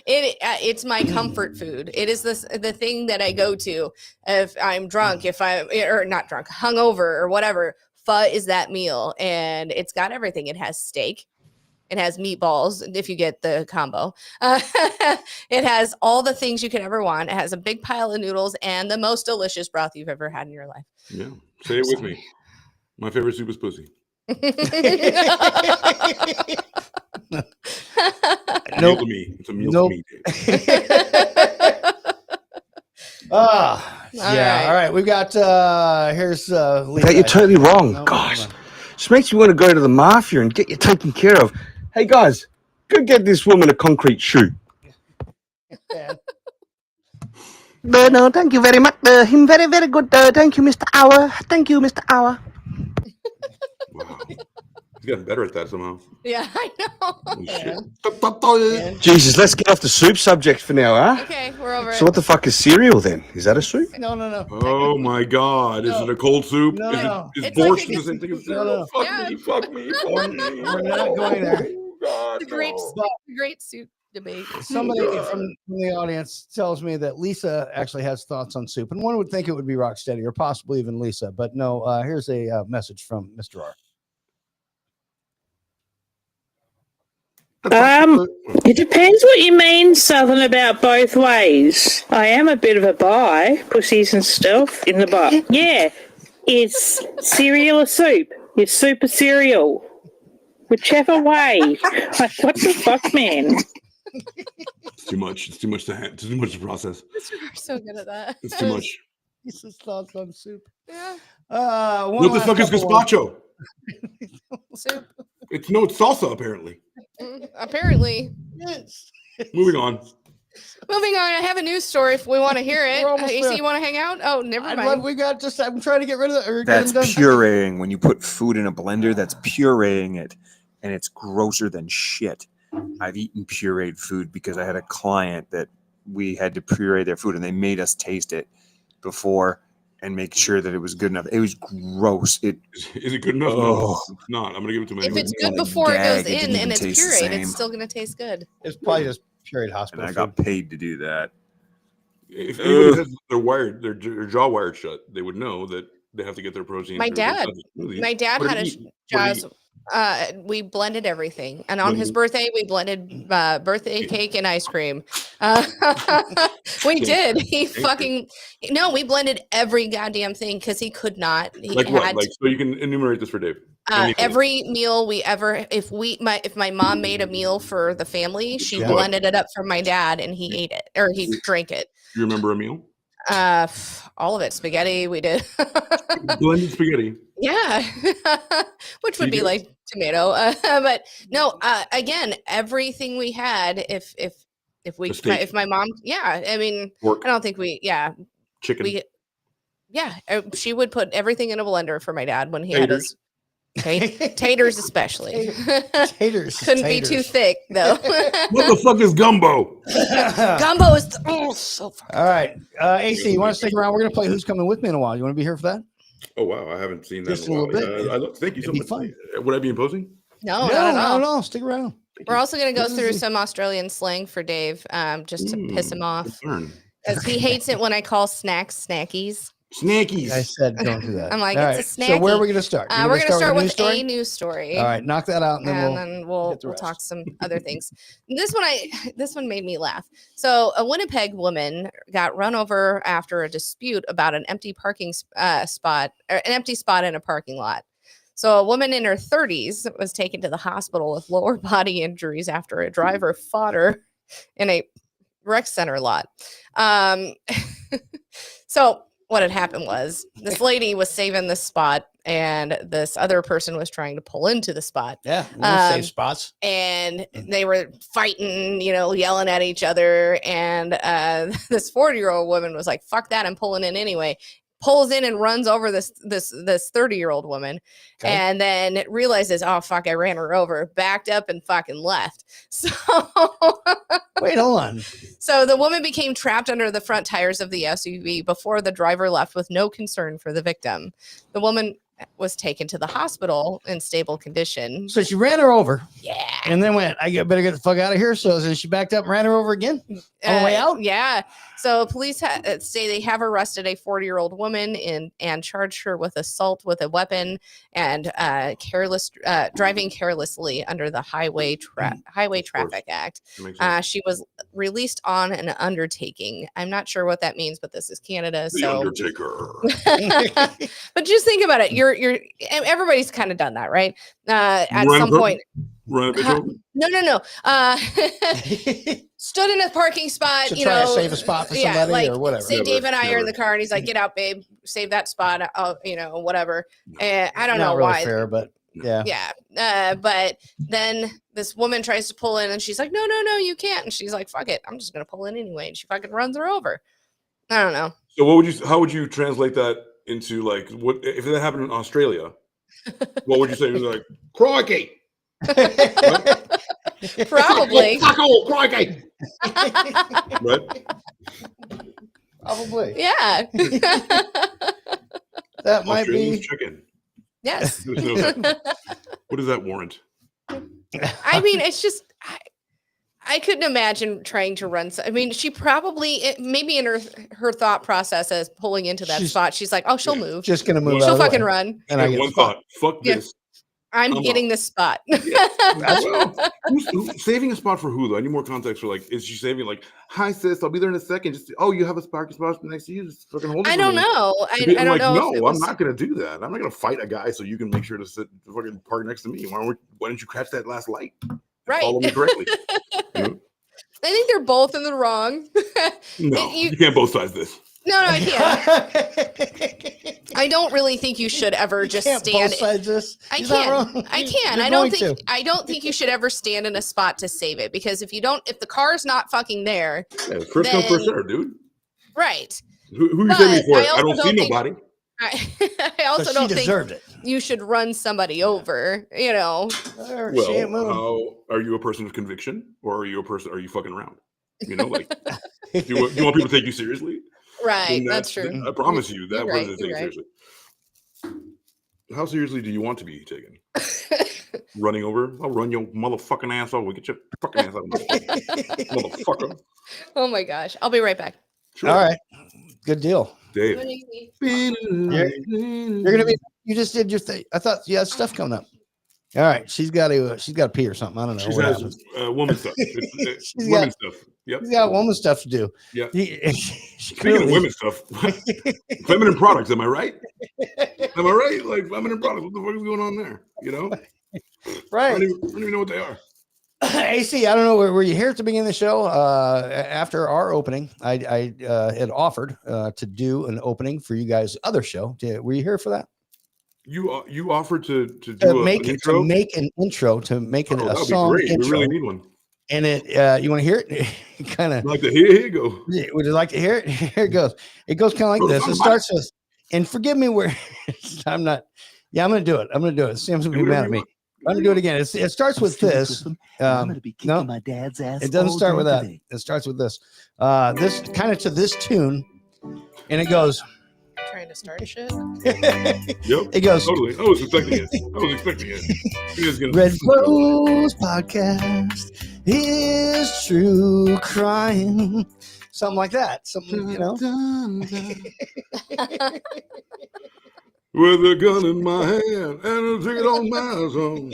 It's my comfort food. It is the thing that I go to if I'm drunk, or not drunk, hungover or whatever. Pho is that meal, and it's got everything. It has steak, It has meatballs if you get the combo. It has all the things you could ever want. It has a big pile of noodles and the most delicious broth you've ever had in your life. Yeah. Say it with me. My favorite soup is pussy. Meal to me. It's a meal to me. All right. We've got here's Lisa. That you're totally wrong. No, Gosh, this makes me want to go to the mafia and get you taken care of. Hey guys, go get this woman a concrete shoe. No, thank you very much. Him very, very good. Thank you, Mr. Hour. Thank you, Mr. Hour. He's gotten better at that somehow. Yeah, I know. Jesus, let's get off the soup subject for now, huh? Okay, we're over So what the fuck is cereal then? Is that a soup? No. Oh my God! Is it a cold soup? No. Is It's borscht like the same thing as No. cereal? Fuck me. We're not going there. God, the great soup debate. Somebody from the audience tells me that Lisa actually has thoughts on soup, and one would think it would be Rocksteady or possibly even Lisa, but no. Here's a message from Mr. R. It depends what you mean, Southern, about both ways. I am a bit of a bi, pussies and stuff in the butt. Yeah, it's cereal or soup. It's soup or cereal. Whichever way. Like, what the fuck, man? It's too much. It's too much to process. You're so good at that. It's too much. Lisa's thoughts on soup. Yeah. What the fuck is gazpacho? Soup. It's salsa apparently. Apparently. Yes. Moving on. Moving on. I have a news story if we want to hear it. We're almost AC, there. you want to hang out? Oh, never I'd mind. love, we got just. I'm trying to get rid of it. That's pureeing. When you put food in a blender, that's pureeing it, and it's grosser than shit. I've eaten pureed food because I had a client that we had to puree their food, and they made us taste it before and make sure that it was good enough. It was gross. Is it good enough? No, it's not. I'm gonna give it to my. If it's good before it goes in and it's pureed, it's still going to taste good. It's probably just pureed hospital. And I got paid to do that. If anybody has their jaw wired shut, they would know that they have to get their protein. My dad had a jaws. We blended everything, and on his birthday, we blended birthday cake and ice cream. We did. We blended every goddamn thing because he could not. So you can enumerate this for Dave. Every meal we ever, if my mom made a meal for the family, she blended it up for my dad, and he ate it or he drank it. Do you remember a meal? All of it. Spaghetti. We did blended spaghetti. Yeah, which would be like tomato. But no. Again, everything we had. If my mom. Yeah. I mean, pork. I don't think we. Yeah. Chicken. She would put everything in a blender for my dad when he had his. Taters especially. Taters couldn't be too thick though. What the fuck is gumbo? Gumbo is so far. All right, AC, you want to stick around? We're gonna play Who's Coming With Me in a while. You want to be here for that? Oh wow, I haven't seen that Just in a a while. little bit. Thank you so It'd be much. Would I be imposing? No, not at all. No, stick around. We're also going to go through some Australian slang for Dave, just to piss him off, because he hates it when I call snacks snackies. Snackies. I said don't do that. I'm like, all it's right. a snacky. So where are we going to start? We're going to start with a news story. All right, knock that out, and then we'll talk some other things. This one made me laugh. So a Winnipeg woman got run over after a dispute about an empty parking spot, or an empty spot in a parking lot. So a woman in her 30s was taken to the hospital with lower body injuries after a driver fought her in a rec center lot. So what had happened was this lady was saving this spot, and this other person was trying to pull into the spot. Yeah, save spots. And they were fighting, yelling at each other. And this 40-year-old woman was like, "Fuck that! I'm pulling in anyway." Pulls in and runs over this 30-year-old woman, and then realizes, "Oh fuck, I ran her over." Backed up and fucking left. So wait, hold on. So the woman became trapped under the front tires of the SUV before the driver left, with no concern for the victim. The woman was taken to the hospital in stable condition. So she ran her over. Yeah. And then went, better get the fuck out of here. So then she backed up and ran her over again on the way out. Yeah. So police say they have arrested a 40-year-old woman and charged her with assault with a weapon and driving carelessly under the Highway Traffic Act. She was released on an undertaking. I'm not sure what that means, but this is Canada. The Undertaker. But just think about it. You're everybody's kind of done that, right? At some point. Run a bitch over? No. Stood in a parking spot, to try to save a spot for somebody or whatever. Say Dave and I are in the car, and he's like, "Get out, babe, save that spot." Whatever. I don't know really why. Fair, but yeah. But then this woman tries to pull in, and she's like, "No, you can't." And she's like, "Fuck it, I'm just gonna pull in anyway." And she fucking runs her over. I don't know. So how would you translate that into like what if that happened in Australia? What would you say? It was like, crikey. Probably. Crikey. Right? Probably. Yeah. That might be chicken. Yes. What does that warrant? I mean, it's just I couldn't imagine trying to run. I mean, she probably maybe in her thought process as pulling into that spot, she's like, "Oh, she'll move. Just gonna move. She'll fucking run." And I get one thought. Fuck this. I'm getting this spot. Well, who's saving a spot for who though? I need more context for like, is she saving like, "Hi sis, I'll be there in a second. Just you have a parking spot next to you. Just fucking hold it." I don't know. I don't know. No, I'm not gonna do that. I'm not gonna fight a guy so you can make sure to sit fucking park next to me. Why don't you catch that last light? Right. Follow me correctly. I think they're both in the wrong. No, you can't both sides this. No, I can't. I don't really think you should ever just stand. Both sides this. I He's not can. wrong. I can. You're I don't going think. I don't think you should ever stand in a spot to save it because if the car's not fucking there, First come, first serve, dude. Right. Who you saving for? I don't see nobody. I also don't think you should run somebody over. Well, how are you a person of conviction, or are you fucking around? Like, do you want people to take you seriously? Right, that's true. I promise you that person is taken seriously. How seriously do you want to be taken? Running over? I'll run your motherfucking ass over. Get your fucking ass out, motherfucker. Oh my gosh! I'll be right back. Sure. All right, good deal, Dave. You're gonna be. You just did your thing. I thought you had stuff coming up. All right, she's got to pee or something. I don't know. She has woman stuff. She's woman got, stuff. Yep. She's got woman stuff to do. Yeah. Speaking of women stuff, feminine products. Am I right? Am I right? Like feminine products. What the fuck is going on there? Right. I don't even know what they are. AC, I don't know. Were you here at the beginning of the show? After our opening, I had offered to do an opening for you guys' other show. Were you here for that? You offered to do an intro? To make an intro, to make a song great. intro. We really need one. And it, you want to hear it? Kind of like to hear it. Here you go. Would you like to hear it? Here it goes. It goes kind of like this. It starts with, and forgive me where I'm not. Yeah, I'm going to do it. I'm going to do it. Sam's going to be mad at me. I'm going to do it again. It starts with this. I'm going to be kicking my dad's ass. It doesn't start with that. Today. It starts with this. This kind of to this tune, and it goes. Trying to start shit. Yep. It goes. Totally. I was expecting it. Red Rose Podcast is true crime. Something like that. Something, With a gun in my hand and a ticket on my zone.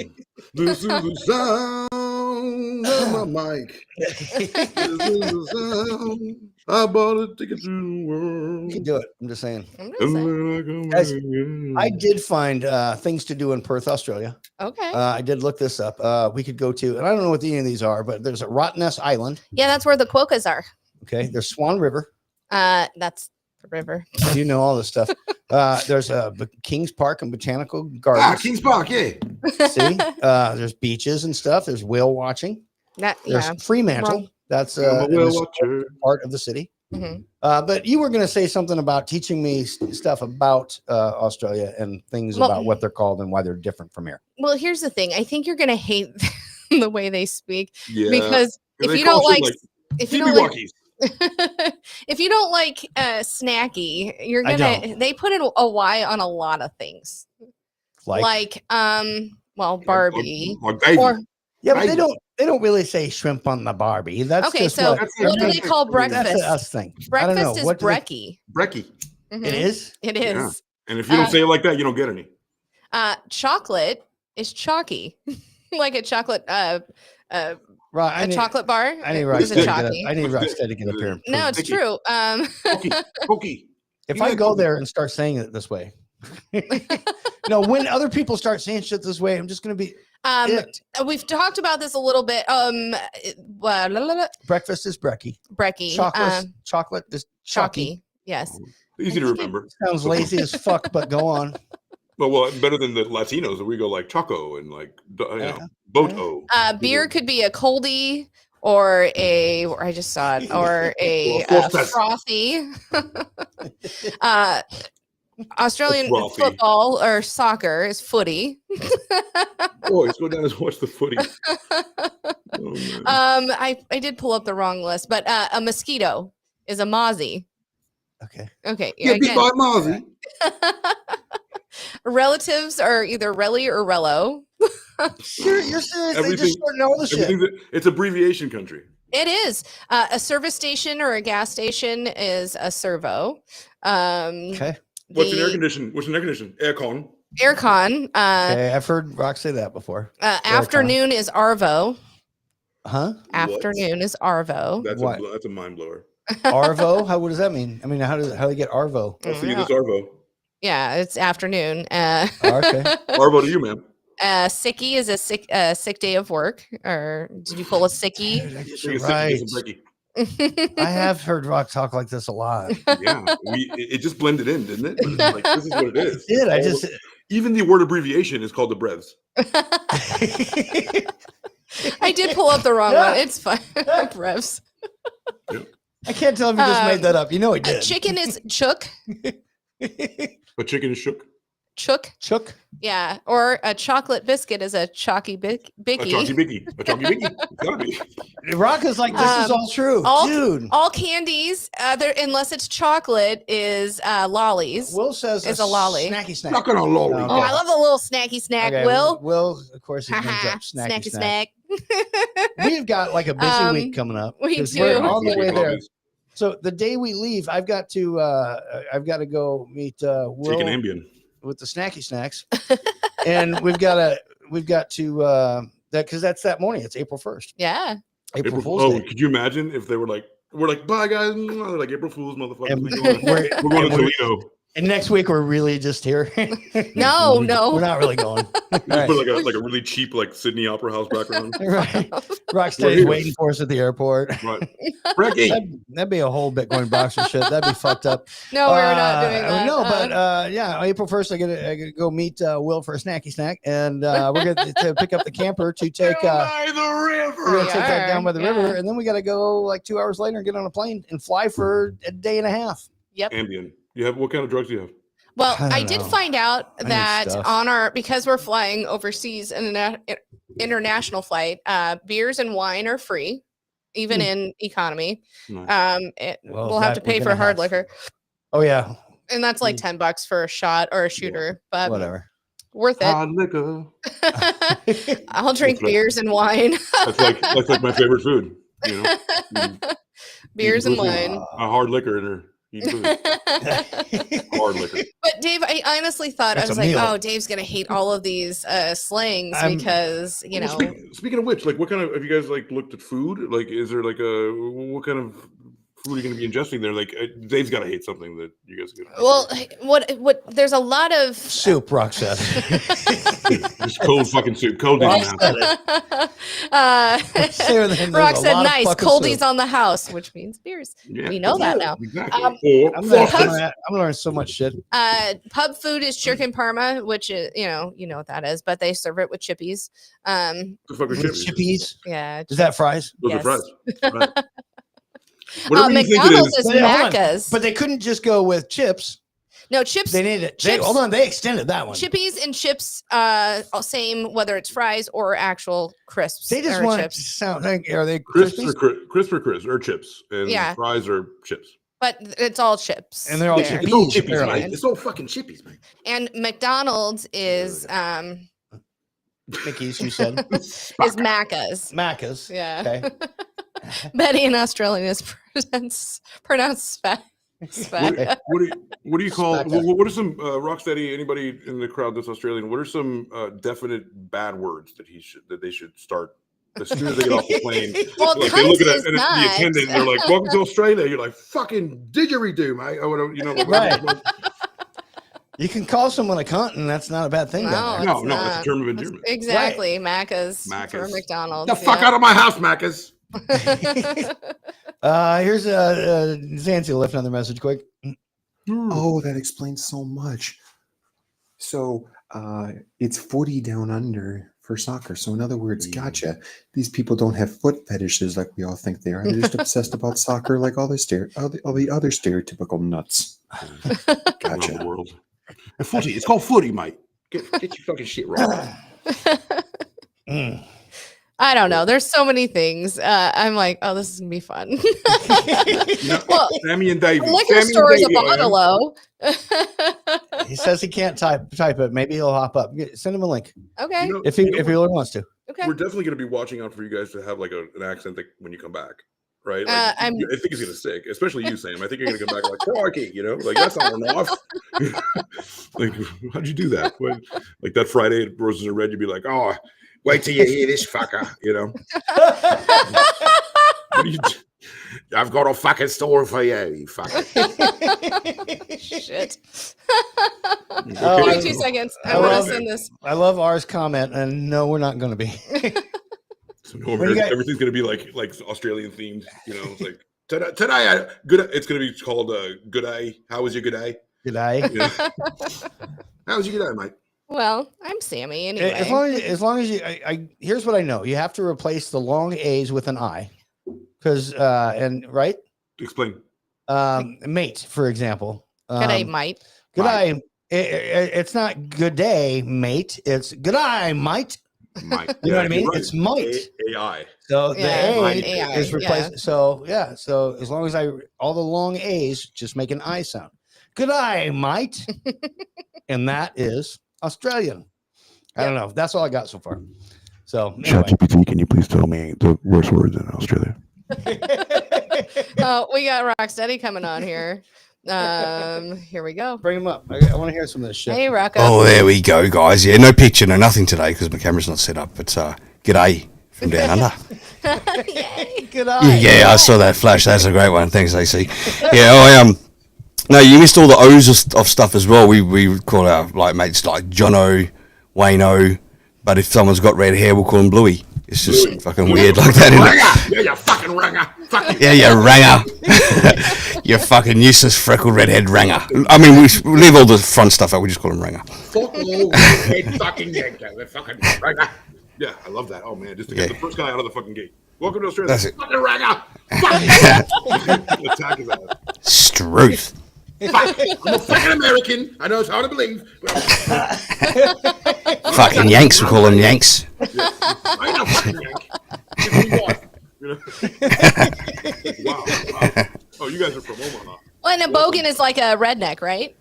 This is the sound of my mic. This is the sound. I bought a ticket to the world. You can do it. I'm just saying. I did find things to do in Perth, Australia. Okay. I did look this up. We could go to, and I don't know what any of these are, but there's a Rottnest Island. Yeah, that's where the quokkas are. Okay. There's Swan River. That's the river. You know all this stuff. There's Kings Park and Botanical Gardens. Kings Park, yeah. See, there's beaches and stuff. There's whale watching. There's Fremantle. That's part of the city. Mm-hmm. But you were going to say something about teaching me stuff about Australia and things about what they're called and why they're different from here. Well, here's the thing. I think you're going to hate the way they speak because if they you don't like, if you don't like snacky, you're gonna. They put a Y on a lot of things. Like Barbie. Or yeah, but they don't really say shrimp on the Barbie. That's okay. just So what do they call breakfast? That's us thing. Breakfast is brekkie. Brekkie. Mhm. It is. It is. Yeah. And if you don't say it like that, you don't get any. Chocolate is chalky, like a chocolate. Right, chocolate bar. I need is a chalky. Rocksteady to get up here. No, it's true. Cookie. If I go there and start saying it this way, when other people start saying shit this way, I'm just gonna be. We've talked about this a little bit. Breakfast is brekkie. Brekkie. Chocolate is chalky. Yes. Easy to remember. Sounds lazy as fuck, but go on. Well, better than the Latinos. We go like Choco and like Boto. Beer could be a coldie or I just saw it, or a frothy. Australian football or soccer is footy. Boys, go down and watch the footy. I did pull up the wrong list, but a mosquito is a mozzie. Okay. Yeah, beat by mozzie. Relatives are either Relly or Rello. You're serious? They just don't know the shit. It's abbreviation country. It is. A service station or a gas station is a servo. Okay. What's an air condition? Aircon. Aircon. Okay, I've heard Rock say that before. Afternoon is Arvo. Huh? Afternoon is Arvo. That's a mind blower. Arvo? What does that mean? I mean, how do they get Arvo? I think it's Arvo. Yeah, it's afternoon. Okay. Arvo to you, ma'am. Sickie is a sick day of work. Or did you pull a sickie? Right. I have heard Rock talk like this a lot. Yeah, it just blended in, didn't it? Like, this is what it is. It did. Even the word abbreviation is called the brevs. I did pull up the wrong one. It's fine. Brevs. I can't tell if you just made that up. You know he did. Chicken is chook. A chicken is shook. Chook. Yeah. Or a chocolate biscuit is a chalky bicky. A chalky bicky. It's gotta be. Rock is like, this is all true. Dude. All candies, unless it's chocolate, is lollies. Will says is a lolly. Snacky snack. Not gonna lolly. Oh, I love a little snacky snack, Okay, Will. Will, of course, he brings up snacky snack. We've got like a busy week coming up. We 'cause do. We're on the way there. So the day we leave, I've got to go meet Will. Take an Ambien. With the snacky snacks, and we've got to that because that's that morning. It's April 1st. Yeah. April Fool's Day. Could you imagine if they were like, we're like, bye guys, they're like April Fools, motherfuckers. And we're going to Toledo. And next week we're really just here. No, we're not really going. Right. Put like a really cheap like Sydney Opera House background. Right. Rocksteady's waiting for us at the airport. Right. That'd be a whole Bitcoin boxer shit. That'd be fucked up. No, we're not doing that. No, but yeah, April 1st, I gotta go meet Will for a snacky snack, and we're gonna to pick up the camper to take by the river. We're gonna take that down by the river, and then we gotta go like 2 hours later and get on a plane and fly for a day and a half. Yep. Ambien. You have what kind of drugs do you have? Well, I did find out that because we're flying overseas in an international flight, beers and wine are free, even in economy. Nice. We'll have to pay for hard liquor. Oh yeah, and that's like $10 for a shot or a shooter, but whatever, worth it. Hard liquor. I'll drink beers and wine. That's like my favorite food. You know, beers and wine. A hard liquor in her. Hard liquor. But Dave, I honestly thought I was like, oh, Dave's gonna hate all of these slangs because you know. Speaking of which, like, what kind of have you guys like looked at food? Like, is there like what kind of food are you going to be ingesting there? Like, Dave's got to hate something that you guys get. Well, what? There's a lot of soup. Rock said, just cold fucking soup. Cold Rock said nice. Coldies on the house, which means beers. Yeah, we know that now. Exactly. I'm gonna learn so much shit. Pub food is chicken parma, which is you know what that is, but they serve it with chippies. Chippies? Yeah. Is that fries? Those are fries. Right. McDonald's is Macca's. But they couldn't just go with chips. No, chips. They needed. Chips, hold on, they extended that one. Chippies and chips, same whether it's fries or actual crisps. They just want chips. Are they crisps or chips? And fries or chips. But it's all chips. And they're all there. chips. It's all chippies, mate. It's all fucking chippies, mate. And McDonald's is Mickey's, you said? is Macca's. Macca's. Yeah. Okay. Betty in Australian is pronounced What do you call? What are some Rocksteady? Anybody in the crowd that's Australian? What are some definite bad words that they should start as soon as they get off the plane? Well, like they look at is the not. attendant and they're like, "Welcome to Australia." You're like, "Fucking didgeridoo, mate." Or, you know, Right. You can call someone a cunt, and that's not a bad thing. down there. No, that's a term of endearment. Exactly. Macca's for Macca's. McDonald's. The fuck out of my house, Macca's. Here's Zancy will lift another message quick. Oh, that explains so much. So it's 40 down under for soccer. So in other words, gotcha. These people don't have foot fetishes like we all think they are. They're just obsessed about soccer like all the other stereotypical nuts. Gotcha. The world. And footy. It's called footy, mate. Get your fucking shit right. I don't know. There's so many things. I'm like, oh, this is gonna be fun. Well, Sammy and Davey. liquor store is a bottle. He says he can't type it. Maybe he'll hop up. Send him a link. Okay. If he really wants to. Okay. We're definitely going to be watching out for you guys to have like an accent that when you come back, right? Like, I think it's going to stick, especially you, Sam. I think you're going to come back like, crikey, you know, like that's not enough. Like, how'd you do that? Like that Friday at Roses are Red, you'd be like, oh, wait till you hear this fucker, you know. I've got a fucking story for you, you fucker. Shit. Oh, Give me 2 seconds. I want to send this. I love R's comment, and no, we're not going to be. So no, everything's going to be like Australian themed, you know. It's like today, it's going to be called Good Day. How was your good day? Good day. Yeah. How was your good day, mate? Well, I'm Sammy anyway. As long as you, here's what I know: you have to replace the long A's with an I, because right. Explain. Mate, for example. Good day, mate. Good day. It's not good day, mate. It's good day, mate. Mate. You know what I mean? Right. It's mate. AI. So the A AI, is replaced. yeah. So yeah. So as long as all the long A's just make an I sound. Good day, mate. And that is Australian. I don't know. That's all I got so far. So anyway. ChatGPT, can you please tell me the worst words in Australia? We got Rocksteady coming on here. Here we go. Bring him up. I want to hear some of this shit. Hey, Rocco. Oh, there we go, guys. Yeah, no picture, no nothing today because my camera's not set up. But g'day from down under. Good eye. Yeah, I saw that flash. That's a great one. Thanks, AC. Yeah, no, you missed all the O's of stuff as well. We call our like mates like Jono, Wayno, but if someone's got red hair, we'll call him Bluey. It's just fucking weird like that. Yeah, you fucking ranger. Yeah, you ranger. You fucking useless freckled redhead ranger. I mean, we leave all the front stuff out. We just call him ranger. Fuck all red fucking Yankee. Fucking ranger. Yeah, I love that. Oh man, just to get the first guy out of the fucking gate. Welcome to Australia. That's it. Fucking ranger. Attack his ass. Struth. Fuck. I'm a fucking American. I know it's hard to believe. Fucking Yanks, we call them Yanks. Yeah. I ain't no fucking Yank. Give me one. You know? Wow. Oh, you guys are from Omaha. Well, and a bogan is like a redneck, right?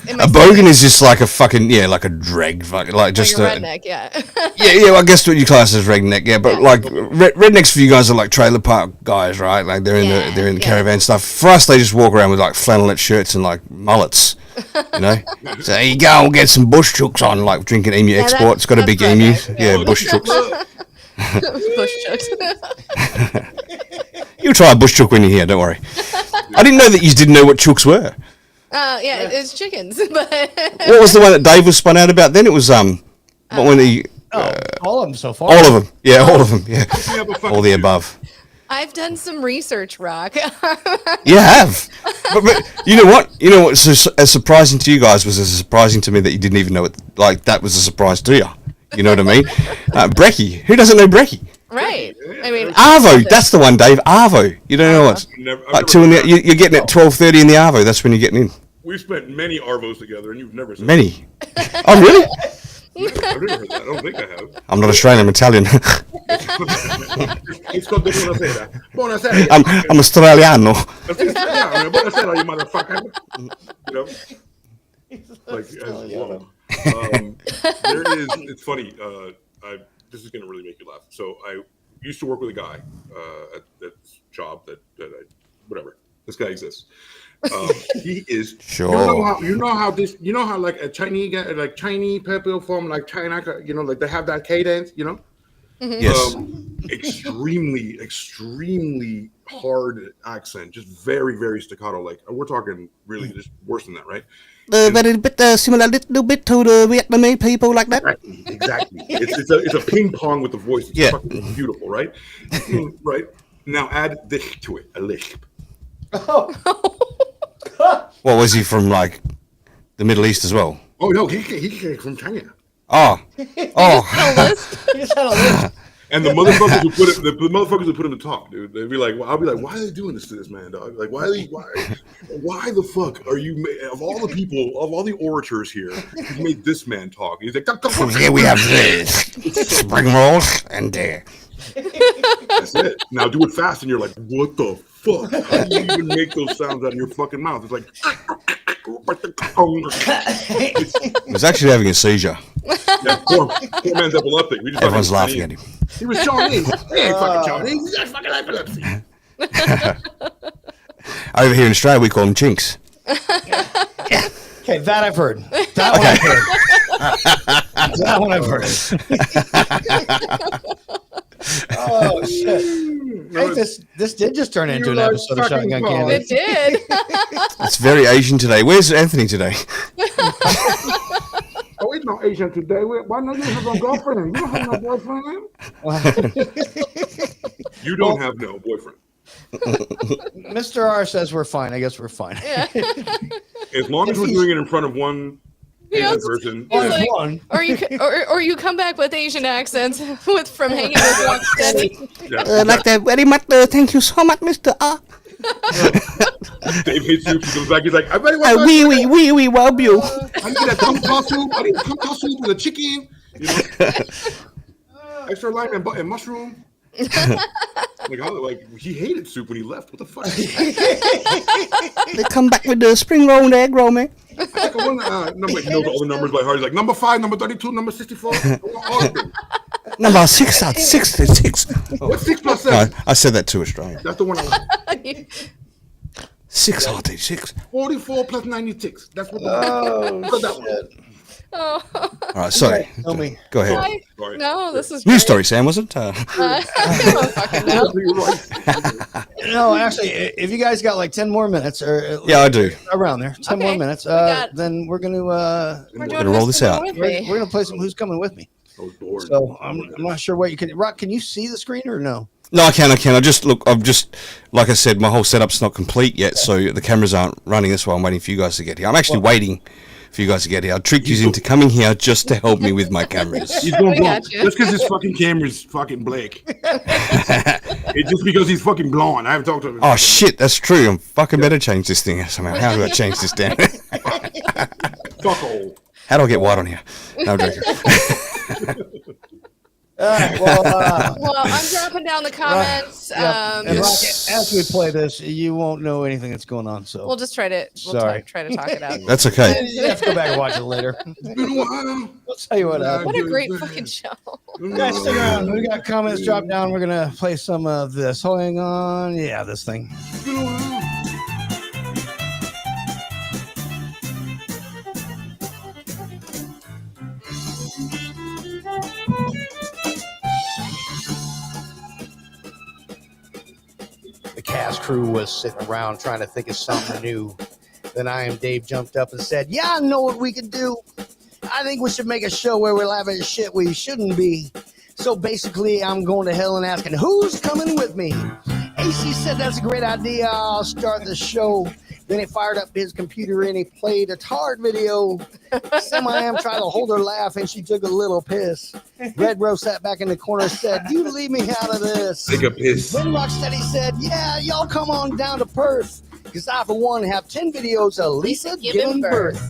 A bogan is just like a fucking like a dreg, like just like a redneck, yeah. yeah. I guess what you class as redneck, yeah. But like rednecks for you guys are like trailer park guys, right? Like they're in the caravan stuff. For us, they just walk around with like flannelette shirts and like mullets, you know. So you go and get some bush chooks on, like drinking emu export. It's got a big emu, bush chooks. Bush chooks. You'll try a bush chook when you're here. Don't worry. I didn't know that you didn't know what chooks were. Yeah, it's chickens. But What was the one that Dave was spun out about then? It was all of them so far. All of them, yeah, all of them, yeah, all the above. I've done some research, Rock. You have, but you know what? So, as surprising to you guys was as surprising to me that you didn't even know it. Like that was a surprise to you. You know what I mean? Brekkie. Who doesn't know Brekkie? Right. I mean, Arvo. That's the one, Dave. Arvo. You don't know what? Like you're getting at 12:30 in the Arvo. That's when you're getting in. We've spent many Arvos together, and you've never said Many. Oh, really? I've never heard that. I don't think I have. I'm not Australian. I'm Italian. It's called buonasera. Buonasera. I'm Australiano. Yeah, man, what I said, you motherfucker. You know, like whoa. It's funny. This is gonna really make you laugh. So I used to work with a guy at this job that I whatever. This guy exists. He is sure. You know how like a Chinese guy, like Chinese people from like China, you know, like they have that cadence, you know. Mm-hmm. Yes. Extremely hard accent, just very, very staccato. Like we're talking really just worse than that, right? Very bit similar, little bit to the Vietnamese people, like that. Exactly. It's a ping pong with the voice. It's fucking beautiful, right? Right. Now add this to it, a lisp. What was he from, like the Middle East as well? Oh no, he came from China. Oh. And the motherfuckers who put him to talk, dude. They'd be like, I'll be like, why are they doing this to this man, dog? Like, why the fuck are you? Of all the people, of all the orators here, you made this man talk. He's like, here we have this spring rolls and there. That's it. Now do it fast, and you're like, what the fuck? How do you even make those sounds out of your fucking mouth? It's like. He was actually having a seizure. Yeah, poor man's epileptic. Everyone's laughing at him. He was Chinese. He ain't fucking Chinese. He's got fucking epilepsy. Over here in Australia, we call them chinks. Okay, that I've heard. That one I've heard. Oh shit! Hey, this did just turn into an episode of Shotgun Candy. It did. It's very Asian today. Where's Anthony today? Oh, it's not Asian today. Why don't you have a girlfriend? You don't have no boyfriend. You don't have no boyfriend. Mr. R says we're fine. I guess we're fine. Yeah. As long as we're doing it in front of one Asian person, like, or you come back with Asian accents from hanging with Rock Steady. Like that very much. Thank you so much, Mr. R. Dave hits you. He comes back. He's like, I bet we love you. I need that tomato soup. I need tomato soup with a chicken. You know? Extra lime and mushroom. Like he hated soup when he left. What the fuck? They come back with the spring roll and egg roll, man. Like number, he knows all the numbers by heart. He's like number 5, number 32, number 64. Number 66. What's 6 plus 7? No, I said that to Australia. That's the one I like. 6. 44 plus 96. That's what the All right, sorry. Tell me. Go ahead. No, this is New story, Sam, was it? I don't fucking know. No, actually, if you guys got like 10 more minutes, or I do. Around there, 10 more minutes, then we're gonna roll this out. We're gonna play some Who's Coming With Me. So I'm not sure what you can. Rock, can you see the screen or no? No, I can. I'm just like I said, my whole setup's not complete yet, so the cameras aren't running. That's why I'm waiting for you guys to get here. I'm actually waiting for you guys to get here. I tricked you into coming here just to help me with my cameras. He's going blonde. That's because his fucking camera's fucking Blake. It's just because he's fucking blonde. I haven't talked to him. Oh shit, that's true. I'm fucking better change this thing somehow. How do I change this down? Fuck all. How do I get white on here? No, I'm joking. All right, well, I'm dropping down the comments. And Rock, as we play this, you won't know anything that's going on. So we'll just try to try to talk it out. That's okay. You have to go back and watch it later. We'll tell you what happened. What a great fucking show. Guys, stick around. We got comments drop down. We're gonna play some of this. Hang on. Yeah, this thing. The cast crew was sitting around trying to think of something new. Then IamDave jumped up and said, "Yeah, I know what we could do. I think we should make a show where we're laughing at shit we shouldn't be. So basically, I'm going to hell and asking, who's coming with me?" AC said, "That's a great idea. I'll start the show." Then he fired up his computer and he played a Tard video. SamIAm tried to hold her laugh and she took a little piss. Red Rose sat back in the corner and said, "You leave me out of this." Take a piss. Then Rocksteady said, "Yeah, y'all come on down to Perth, because I, for one, have 10 videos of Lisa giving birth."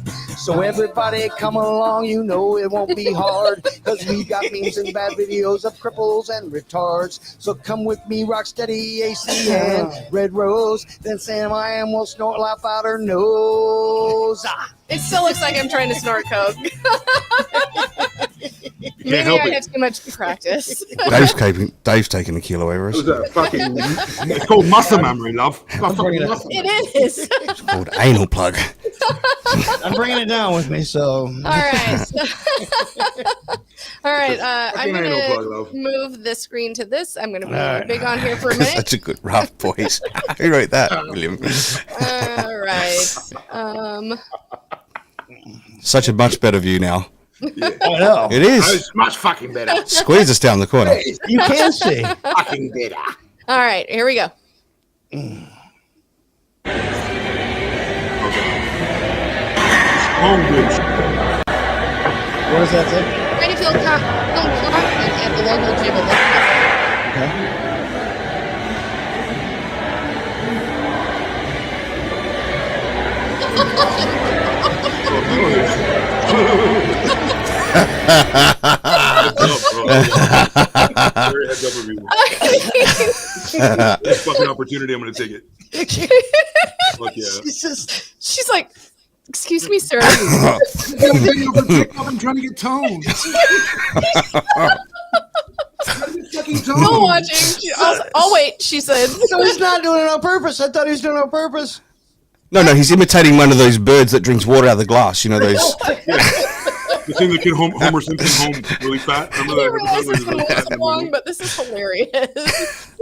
So everybody come along, you know it won't be hard, because we got memes and bad videos of cripples and retards. So come with me, rock steady, AC and Red Rose, then SamIAm will snort laugh out her nose. It still looks like I'm trying to snort coke. Maybe help I it. had too much practice. Dave's taking a kilo over us. It was a fucking. It's called muscle memory, love. It's got fucking muscle. It is. It's called anal plug. I'm bringing it down with me, so. All right. All right. I'm Fucking going anal plug, to love. move the screen to this. I'm going to All move right. big on here for a minute. Such a good rough voice. Who wrote that, William? All right. Such a much better view now. Yeah. I know. It is. It's much fucking better. Squeeze us down the corner. You can see. Fucking better. All right. Here we go. Home bitch. What does that say? Trying to feel confident at the local gym. Okay. Very heads up of you. This fucking opportunity, I'm gonna take it. Fuck yeah. She's like, excuse me, sir. I'm trying to get toned. Still watching. I'll wait, she said. So he's not doing it on purpose. I thought he was doing it on purpose. No, he's imitating one of those birds that drinks water out of the glass. You know those. The thing that can Homer Simpson home really fat. I didn't realize this one was so long, but this is hilarious.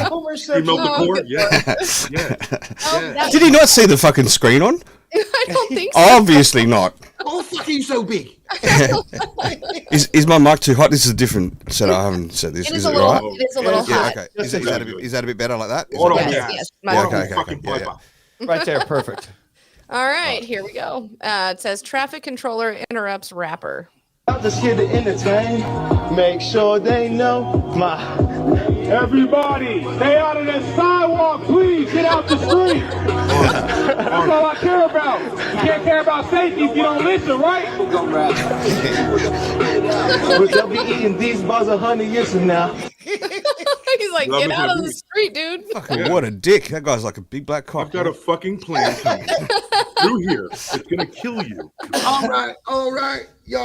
Homer You Simpson. melt the core? Yeah. Did he not see the fucking screen on? I don't think so. Obviously not. Oh, fucking so big. Is my mic too hot? This is a different setup. I haven't said this. It Is is a it little. right? It is a little Yeah, hot. okay. Is that a bit better like that? Is Hold it- on, Yes. Yeah, My- okay. Yeah. Right there, perfect. All right, here we go. It says traffic controller interrupts rapper. Just here to entertain. Make sure they know my. Everybody, stay out of the sidewalk, please. Get out the street. That's all I care about. You can't care about safety if you don't listen, right? But they'll be eating these bars 100 years from now. He's like, Love get it, out of dude. the street, dude. Fucking what a dick. That guy's like a big black cock. I've got a fucking plan coming through here. It's gonna kill you. All right, yo.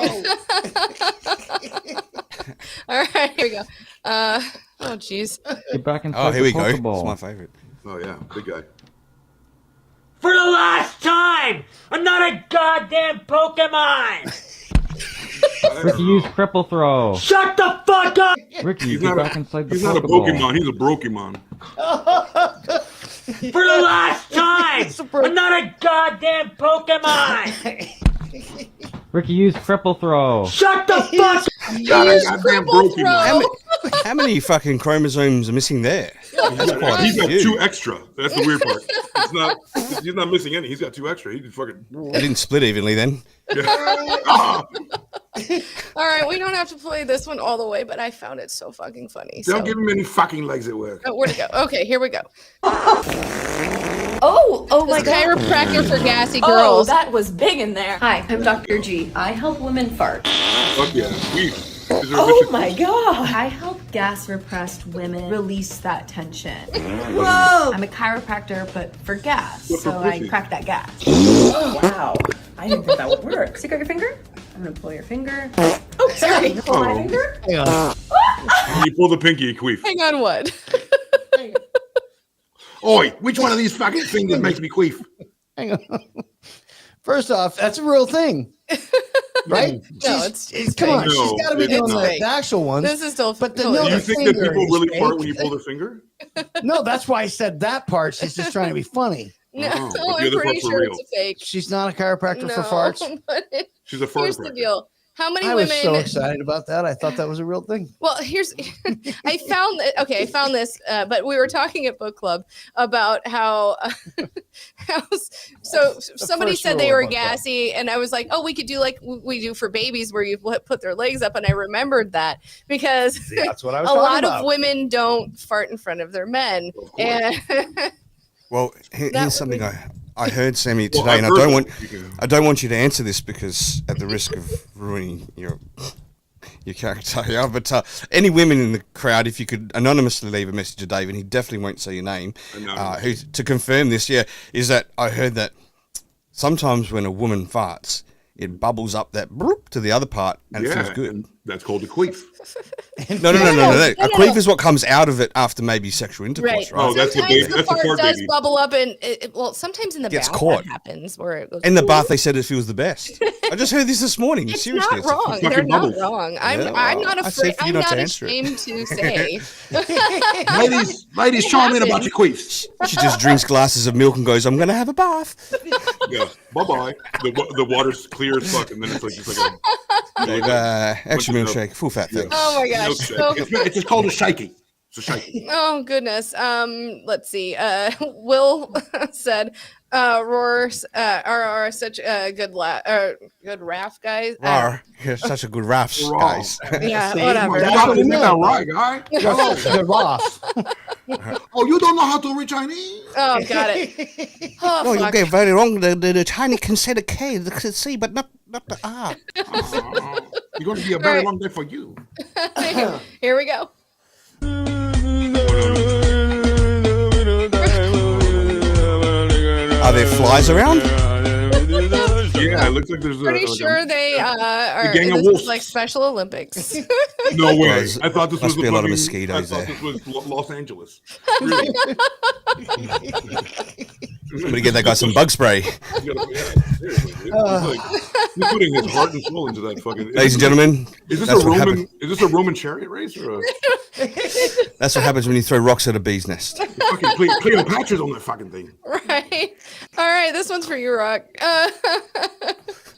All right, here we go. Oh, jeez. Get back inside Oh, here we the go. Pokeball. It's my favorite. Oh yeah, big guy. For the last time, I'm not a goddamn Pokemon. Ricky, use cripple throw. Shut the fuck up. Ricky, He's get not back inside the He's not a Pokeball. Pokemon. He's a Brokemon. For the last time, I'm not a goddamn Pokemon. Ricky, use cripple throw. Shut the fuck Got a goddamn Brokemon. How many fucking chromosomes are missing there? That's quite He's a got few. 2 extra. That's the weird part. It's not. He's not missing any. He's got 2 extra. He just fucking. They didn't split evenly then. Ah, All right, we don't have to play this one all the way, but I found it so fucking funny. don't So. give him any fucking legs at work. Oh, where'd it go? Okay, here we go. Oh my This god. chiropractor for gassy Oh, girls. that was big in there. Hi, I'm Dr. G. I help women fart. Fuck yeah. Is there a Oh bitch- my god. I help gas repressed women release that tension. Whoa. I'm a chiropractor, but for gas. But for So I pussy. crack that gas. Wow. I didn't think that would work. Stick out your finger. I'm gonna pull your finger. Oh, sorry. Pull my Oh. finger. Hang on. When you pull the pinky, queef. Hang on, what? Oi, which one of these fucking fingers makes me queef? Hang on. First off, that's a real thing. Right? No, it's come on, fake. she's got to be No, doing it's the, fake. the actual ones. This is still. But the totally no, Do you the think that finger people is really fake. fart when you pull their finger? No, that's why I said that part. She's just trying to be funny. No, Oh, but the I'm other pretty part's for sure real. it's a fake. She's not a chiropractor No, for farts. but She's a fart here's the cracker. deal. How many I was women? so excited about that. I thought that was a real thing. Well, here's I found that. Okay, I found this, but we were talking at book club about how so somebody first said they rule were about that. gassy, and I was like, oh, we could do like we do for babies, where you put their legs up, and I remembered that because That's what I was a talking lot about. of women don't fart in front of their men, and Well, That here's something I heard Sammy today, and I don't want you to answer this because at the risk of ruining your character. Yeah, but any women in the crowd, if you could anonymously leave a message to Dave, and he definitely won't say your name. To confirm this, is that I heard that sometimes when a woman farts, it bubbles up that bloop to the other part, and it feels good. That's called a queef. No. A queef is what comes out of it after maybe sexual intercourse, right? Oh, that's the baby. That's the fart does baby. bubble up, and sometimes in the Gets bath caught. that happens where it goes. In the bath, they said it feels the best. I just heard this morning. It's Seriously, not wrong. They're not wrong. I'm not afraid. I'm not ashamed to say. ladies, chime in about your queefs. She just drinks glasses of milk and goes, "I'm going to have a bath." Yeah. Bye. The water's clear as fuck, and then it's like extra milkshake, full fat thing. Oh my gosh. It's just called a shaky. It's a shaky. Oh goodness. Let's see. Will said, "Roars are such a good good raft, guys." You're such a good raft, guys. Yeah, whatever. That's what you meant, right, guy? Good raft. Oh, you don't know how to read Chinese? Oh, got it. Oh, no, you fuck. get very wrong. The Chinese can say the K, the C, but not the R. You're going to be a very long day for you. Here we go. Are there flies around? Yeah, it looks like there's Pretty sure they are. gang of This wolves. is like Special Olympics. No way. Guys, I thought this must was be a lot of fucking- mosquitoes I thought there. this was Los Angeles. Somebody get that guy some bug spray. Seriously, dude. He's putting his heart and soul into that fucking. Ladies and gentlemen, is this that's a what Roman? happened. Is this a Roman chariot race or a That's what happens when you throw rocks at a bee's nest. fucking Cleopatra's on that fucking thing? Right. All right. This one's for you, Rock.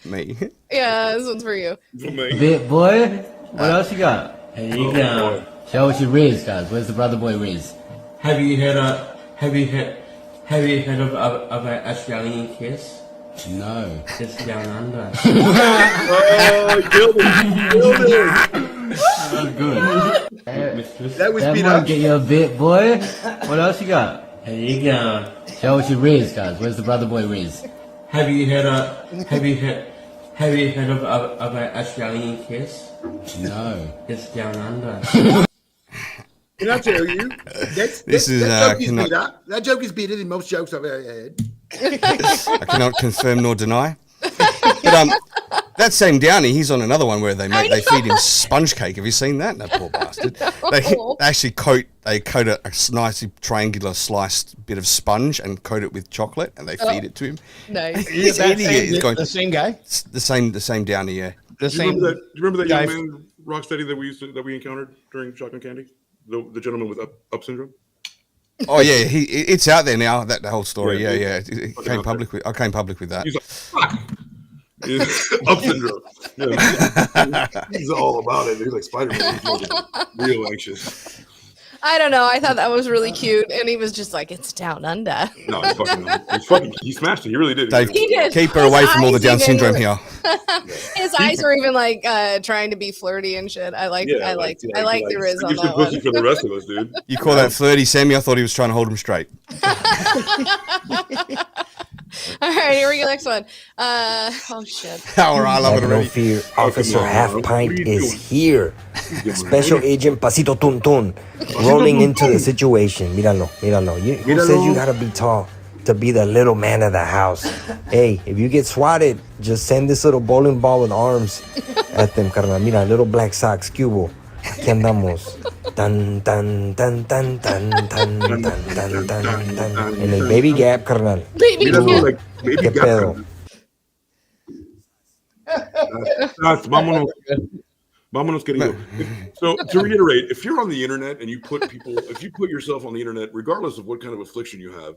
Me. Yeah, this one's for you. Bit boy, what else you got? Here you go. Show us your Riz, guys. Where's the brother boy Riz? Have you heard of an Australian kiss? No. It's down under. Oh, killed it. That's good. That was That beat might up. get you a bit, boy. What else you got? Here you go. Show us your Riz, guys. Where's the brother boy Riz? Have you heard of an Australian kiss? No. It's down under. Can I tell you? This That joke is better than most jokes I've ever had. I cannot confirm nor deny. But that same Downey, he's on another one where they feed him sponge cake. Have you seen that? No, poor bastard. They actually coat a nicely triangular sliced bit of sponge and coat it with chocolate, and they feed it to him. Nice. He's eating it. He's going, the same guy. It's the same Downey, yeah. The Do same. you remember that guy. young man, Rocksteady, that we encountered during Shotgun Candy? The gentleman with up syndrome. Oh yeah, it's out there now. That the whole story. Yeah, Yeah. It came public with. I came public with that. He's like, fuck. Up syndrome. Yeah, he's all about it. He's like Spider-Man. He's real anxious. I don't know. I thought that was really cute, and he was just like, "It's down under." No, he smashed it. He really did. Dave, He did. keep her His away from all the eyes Down even syndrome were- here. His eyes were even like trying to be flirty and shit. I like the Riz on Give some that pussy one. for the rest of us, dude. You call that flirty, Sammy? I thought he was trying to hold him straight. All right, here we go. Next one. Oh shit. All right, I love it Have no already. fear. Officer Half Pint is here. Special Agent Pasito Tun Tun rolling into the situation. Míralo. Who says you gotta be tall to be the little man of the house? Hey, if you get swatted, just send this little bowling ball with arms at them, carnal. Mira, little black socks, cubo. Aquí andamos. Tan, tan, tan, tan, tan, tan, tan, tan, tan, tan. En el baby gap, carnal. Baby Tú, gap. ¿Qué pedo? Vámonos, querido. So to reiterate, if you're on the internet and you put yourself on the internet, regardless of what kind of affliction you have,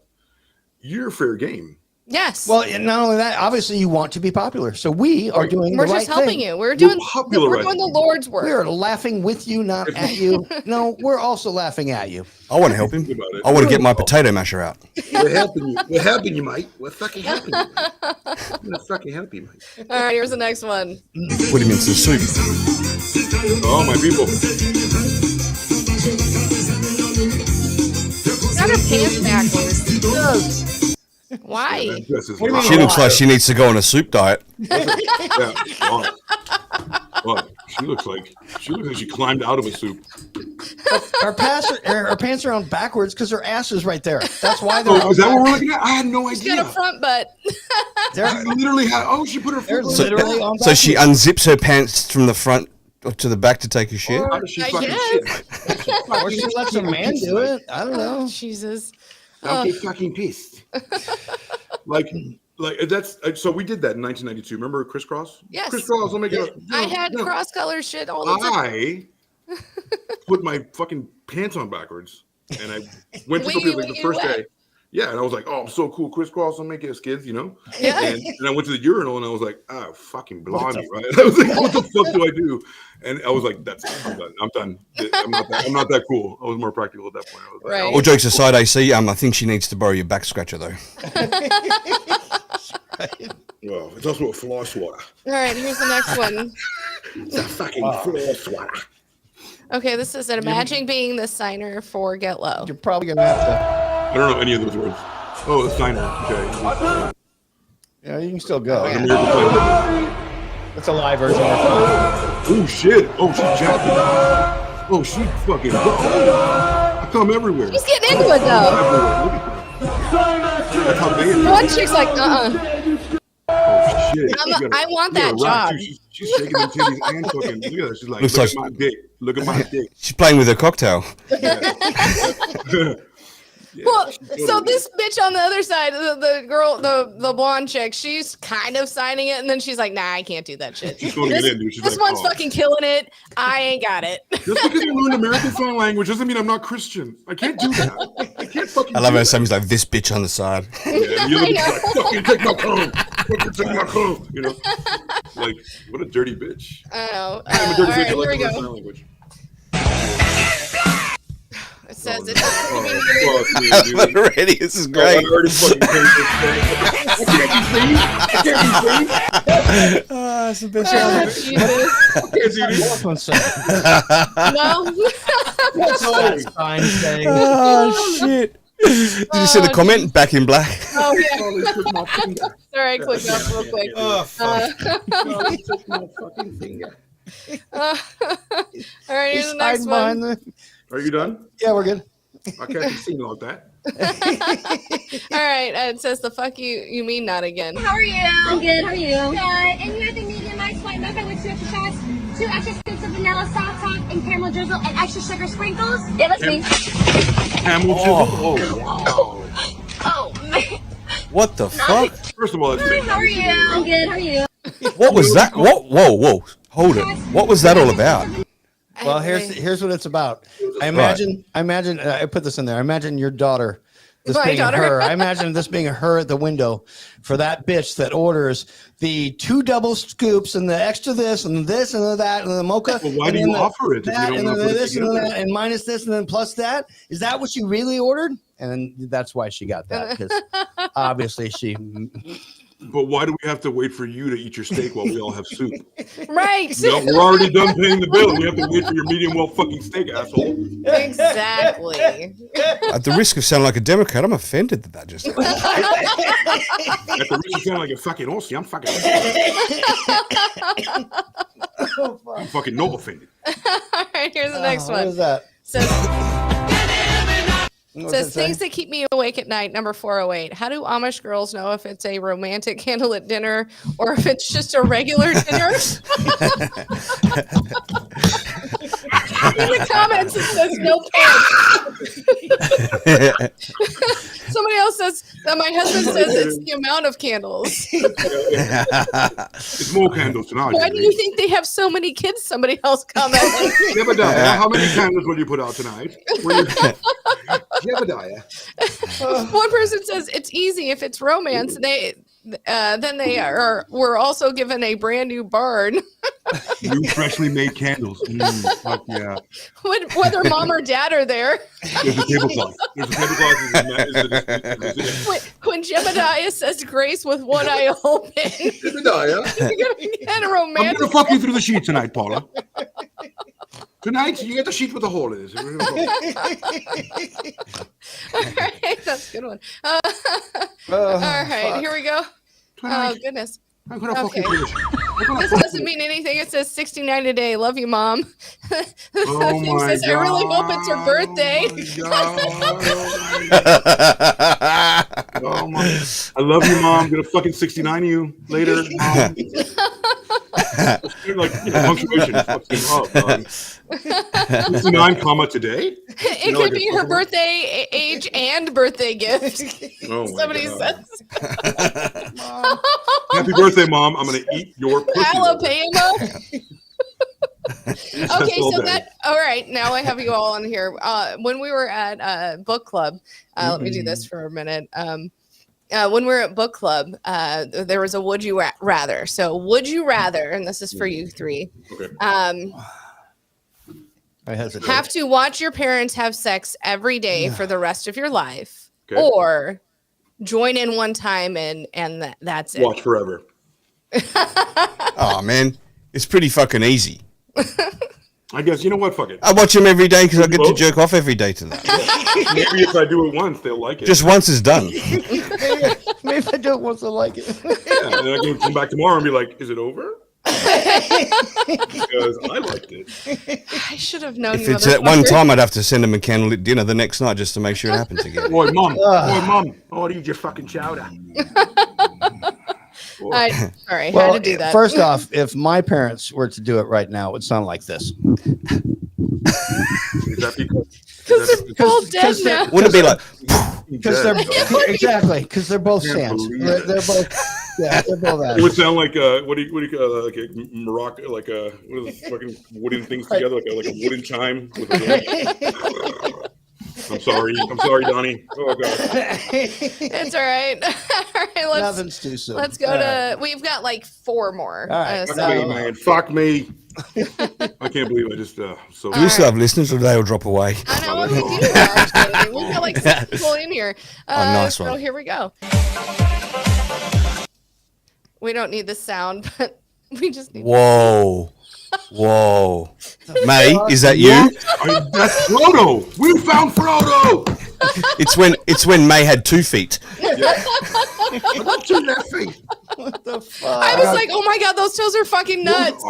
you're fair game. Yes. Well, and not only that, obviously you want to be popular. So we are doing We're the right just helping thing. you. We're doing popularizing the Lord's work. We're laughing with you, not at you. No, we're also laughing at you. I want to help him. I want to get my potato masher out. We're helping you. We're helping you, mate. We're fucking helping you. We're fucking helping you, mate. All right, here's the next one. Put him in some soup. Oh, my people. Got her pants backwards. Why? Man dresses What do you mean, She looks why? like she needs to go on a soup diet. Yeah. Well, she looks like she climbed out of a soup. Her pants are on backwards because her ass is right there. That's why they're. Oh, is that what we're looking at? I had no She's idea. got a front butt. She literally had. Oh, she put her foot literally on. So she unzips her pants from the front to the back to take a shit. How does she I fucking guess. shit? Or she lets a man do it. I don't know. Oh, Jesus. Don't get fucking pissed. like that's so we did that in 1992. Remember crisscross? Yes. Crisscross. Let me get. I had cross color shit all the time. I put my fucking pants on backwards, and I went to go Wait, like the you first what? day. Yeah, and I was like, "Oh, I'm so cool, crisscross. I'll make it, kids," you know. Yeah. And I went to the urinal, and I was like, "Ah, fucking blimey!" Right? I was like, "What the fuck do I do?" And I was like, "That's it. I'm done. I'm done. I'm not that cool." I was more practical at that point. I was like, Right. All jokes aside, AC, I think she needs to borrow your back scratcher though. Well, it's also a floor swatter. All right, here's the next one. It's a fucking floor swatter. Okay, this is imagine being the signer for Get Low. You're probably gonna have to. I don't know any of those words. Oh, the signer. Okay. Yeah, you can still go. Like a miracle signer. That's a live version. Oh shit! Oh, she jacked me. Oh, she fucking. I come everywhere. She's getting into it though. That's how they. One chick's like, Oh shit! I want that job. She's shaking her titties and fucking. Look at her. She's like, Looks look like- at my dick. Look at my dick. She's playing with her cocktail. Well, so this bitch on the other side, the girl, the blonde chick, she's kind of signing it, and then she's like, "Nah, I can't do that shit. She's throwing it in, dude. She's This like, one's oh. fucking killing it. I ain't got it." Just because I learned American Sign Language doesn't mean I'm not Christian. I can't do that. I can't fucking. I love do how that. Sammy's like this bitch on the side. Yeah, the other bitch is like, fucking take my comb. Fucking take my comb. You know, like what a dirty bitch. I know. I'm a All dirty right, bitch. I here like we to learn go. sign language. It says Oh, it's Already, this is great. I already fucking paid this thing. I can't be seen. Oh, it's the best. Oh, Jesus. One second. No. What's that sign saying? Oh shit! Did you see the comment? Back in black. Oh yeah. Oh, they took my finger. Sorry, I clicked up real quick. Oh fuck! Oh, they took my fucking finger. All right, here's the next one. Are you done? Yeah, we're good. I can't be seen like that. All right, it says the fuck you mean not again. How are you? I'm good. How are you? Good. And you have the medium ice white mocha with 2 extra shots, 2 extra scoops of vanilla soft top and caramel drizzle, and extra sugar sprinkles. Yeah, that's me. Camel Oh. Oh man. What the fuck? First of all, that's How are you? I'm good. How are you? What was that? What? Whoa! Hold it! What was that all about? Well, here's what it's about. I imagine I put this in there. I imagine your daughter, this My being daughter. her. I imagine this being her at the window for that bitch that orders the 2 double scoops and the extra this and this and that and the mocha. Well, why and do then you the- offer it if you that don't and wanna then put it this and together? that and minus this and then plus that? Is that what she really ordered? And then that's why she got that because obviously she. But why do we have to wait for you to eat your steak while we all have soup? Right. No, we're already done paying the bill. We have to wait for your medium well fucking steak, asshole. Exactly. At the risk of sounding like a Democrat, I'm offended that just. At the risk of sounding like a fucking Aussie, I'm fucking. I'm fucking no offended. All right, here's the next What one. is that? Says things that keep me awake at night. Number 408. How do Amish girls know if it's a romantic candlelit dinner or if it's just a regular dinner? In the comments, it says no pants. Somebody else says that my husband says it's the amount of candles. It's more candles tonight. Why do you think they have so many kids? Somebody else commented. Jebediah, how many candles will you put out tonight? Jebediah. One person says it's easy if it's romance. Then we're also given a brand new barn. New freshly made candles. Fuck yeah. Whether mom or dad are there. There's a tablecloth. There's a tablecloth. When Jebediah says grace with one eye open. Jebediah. You're gonna get a I'm romantic. gonna fuck you through the sheet tonight, Paula. Tonight, you get the sheet with a hole in it. All right, that's a good one. All right, here we go. Oh, goodness. Okay. This doesn't mean anything. It says 69 today. Love you, Mom. Oh Thing my says, I really hope it's your birthday. Oh my! I love you, Mom. I'm gonna fucking 69 you later, Mom. Like punctuation fucking up, dog. 69 comma today. It could be her birthday age and birthday gift. Oh my Somebody God. says. Happy birthday, Mom! I'm gonna eat your pussy. Alabama. Okay, so that all right. Now I have you all on here. When we were at book club, let me do this for a minute. When we were at book club, there was a would you rather. So would you rather, and this is for you three. Okay. I hesitate. Have to watch your parents have sex every day for the rest of your life, Okay. or join in one time and that's it. Watch forever. Oh man, it's pretty fucking easy. I guess you know what? Fuck it. I watch them every day because I get to jerk off every day to them. Maybe if I do it once, they'll like it. Just once is done. Maybe if I do it once, I like it. Yeah, and then I can come back tomorrow and be like, "Is it over?" Because I liked it. I should have known. If it's at one time, I'd have to send them a candlelit dinner the next night just to make sure it happens again. Boy, Mom. Boy, Mom. Oh, eat your fucking chowder. Sorry, Well, had to do that. first off, if my parents were to do it right now, it would sound like this. Is that because they're both dead now. Wouldn't it be like? Because they're exactly because they're both Sams. They're both. Yeah, they're both. It would sound like what do you call like a Morocco, like a what are the fucking wooden things together, like a wooden chime with a I'm sorry, Donnie. Oh god. It's all right. All right, Nothing's too soon. Let's go to. We've got like 4 more. All right. Fuck me, man. Fuck me. I can't believe I just so. Do we still have listeners, or they'll drop away? I know we do. Actually. We've got like 6 people in here. Nice so one. here we go. We don't need the sound, but we just need. Whoa. May, is that you? That's Frodo. We found Frodo. It's when May had 2 feet. I got 2 left feet. What the fuck? I was like, oh my god, those toes are fucking nuts.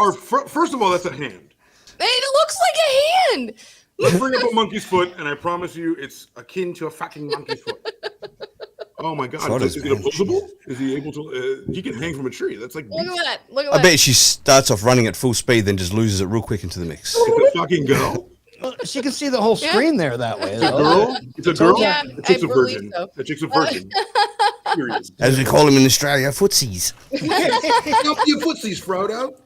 First of all, that's a hand. It looks like a hand. Let's bring up a monkey's foot, and I promise you, it's akin to a fucking monkey's foot. Oh my god! Is it opposable? Is he able to? He can hang from a tree. That's like. Look at that! Look at I that! bet she starts off running at full speed, then just loses it real quick into the mix. It's a fucking girl. Well, she can see the whole screen there that way. It's a girl. It's a girl. Yeah, The chick's I a believe virgin. so. The chick's a virgin. Period. As we call them in Australia, footsies. Help you footsies, Frodo.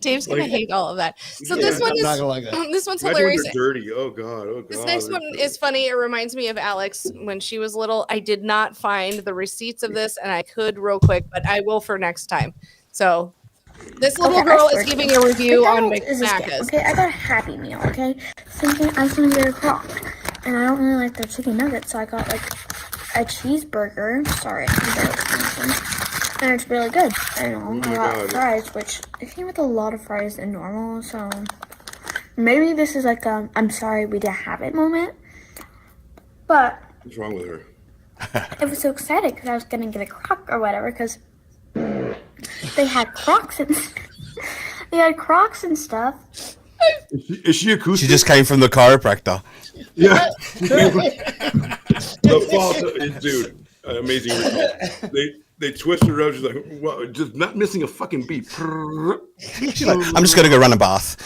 Dave's gonna hate all of that. So Yeah, this one I'm is not gonna like that. This one's Imagine when hilarious. they're dirty. Oh god. Oh god. This next one is funny. It reminds me of Alex when she was little. I did not find the receipts of this, and I could real quick, but I will for next time. So this little girl is giving a review on McMacca's. Okay, I got a Happy Meal, okay? Thinking I was gonna get a Croc. And I don't really like their chicken nuggets, so I got like a cheeseburger. Sorry, I think that was and it's really good. I don't know. I got fries, which it came with a lot of fries than normal, so maybe this is like I'm sorry we didn't have it moment. But What's wrong with her? I was so excited because I was gonna get a Croc or whatever because they had Crocs and they had Crocs and stuff. Is she acoustic? She just came from the chiropractor. Yeah. The fault is, dude, amazing result. They twisted her out. She's like, well, just not missing a fucking beat. She's like, I'm just going to go run a bath.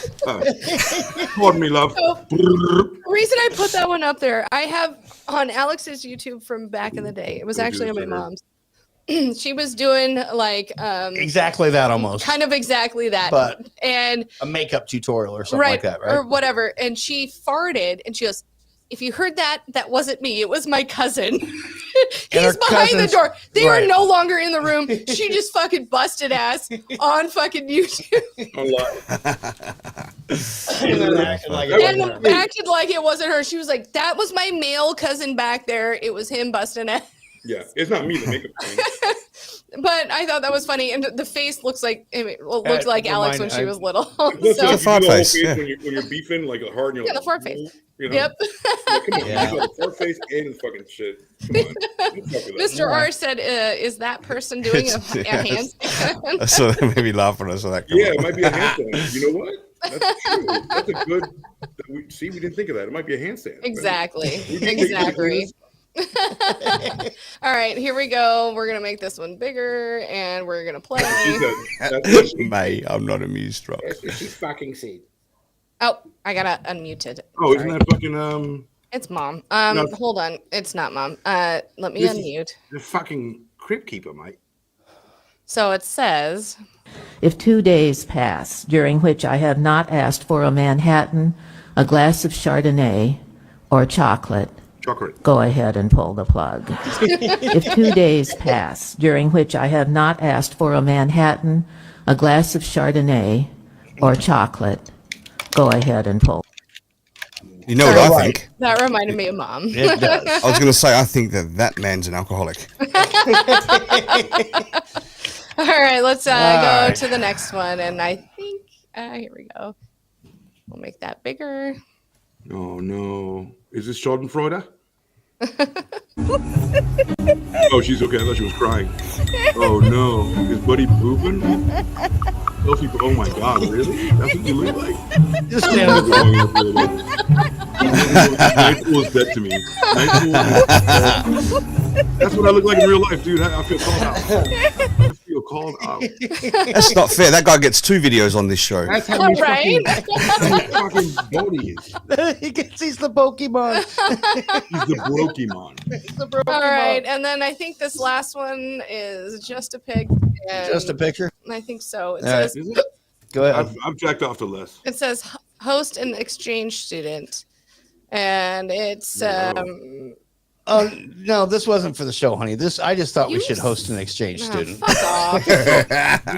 Pardon me, love. The reason I put that one up there, I have on Alex's YouTube from back in the day. It was actually on my mom's. She was doing like exactly that almost. Kind of exactly that. But and a makeup tutorial or something like that, right? Or whatever. And she farted and she goes, if you heard that, that wasn't me. It was my cousin. He's behind the door. They are no longer in the room. She just fucking busted ass on fucking YouTube. And acted like it wasn't her. She was like, that was my male cousin back there. It was him busting ass. Yeah, it's not me, the makeup thing. But I thought that was funny, and the face looks like looked like Alex when she was little. That's So- like fart you do the whole face, face yeah. when you're beefing like hard. And you're Yeah, the like, fart face. You know? Yep. Like, come on, Yeah. you got the fart face and the fucking shit. Come on. Don't fuck with that. Mr. R said, "Is that person doing a handstand?" I saw that made me laugh when I saw that. Yeah, it might be a handstand. You know what? That's true. That's a good. We didn't think of that. It might be a handstand. Exactly. We didn't think of Exactly. All right, here we go. We're gonna make this one bigger, and we're gonna play. Mate, I'm not amused, Rob. That's what she fucking said. Oh, I gotta unmute it. Oh, isn't that fucking It's mom. No. Hold on. It's not mom. Let me unmute. The fucking crypt keeper, mate. So it says, If 2 days pass during which I have not asked for a Manhattan, a glass of Chardonnay, or chocolate, go ahead and pull the plug. If 2 days pass during which I have not asked for a Manhattan, a glass of Chardonnay, or chocolate, go ahead and pull. You know what I think? that reminded me of mom. It does. I was going to say, I think that man's an alcoholic. All right, let's All go right. to the next one. And I think, here we go. We'll make that bigger. Oh no! Is this Schadenfreude? Oh, she's okay. I thought she was crying. Oh no! Is Buddy pooping? Oh my God! Really? That's what you look like. Just stand on the Nightpool is dead to me. That's what I look like in real life, dude. I feel called out. I feel called out. That's not fair. That guy gets 2 videos on this show. That's how you fucking body is. He's the Pokemon. He's the Brokemon. All right, and then I think this last one is just a pic. And Just a picture? I think so. It All right. says, Go ahead. I've jacked off to less. it says host an exchange student, and it's Oh no, this wasn't for the show, honey. I just thought we should host an exchange student. fuck off. You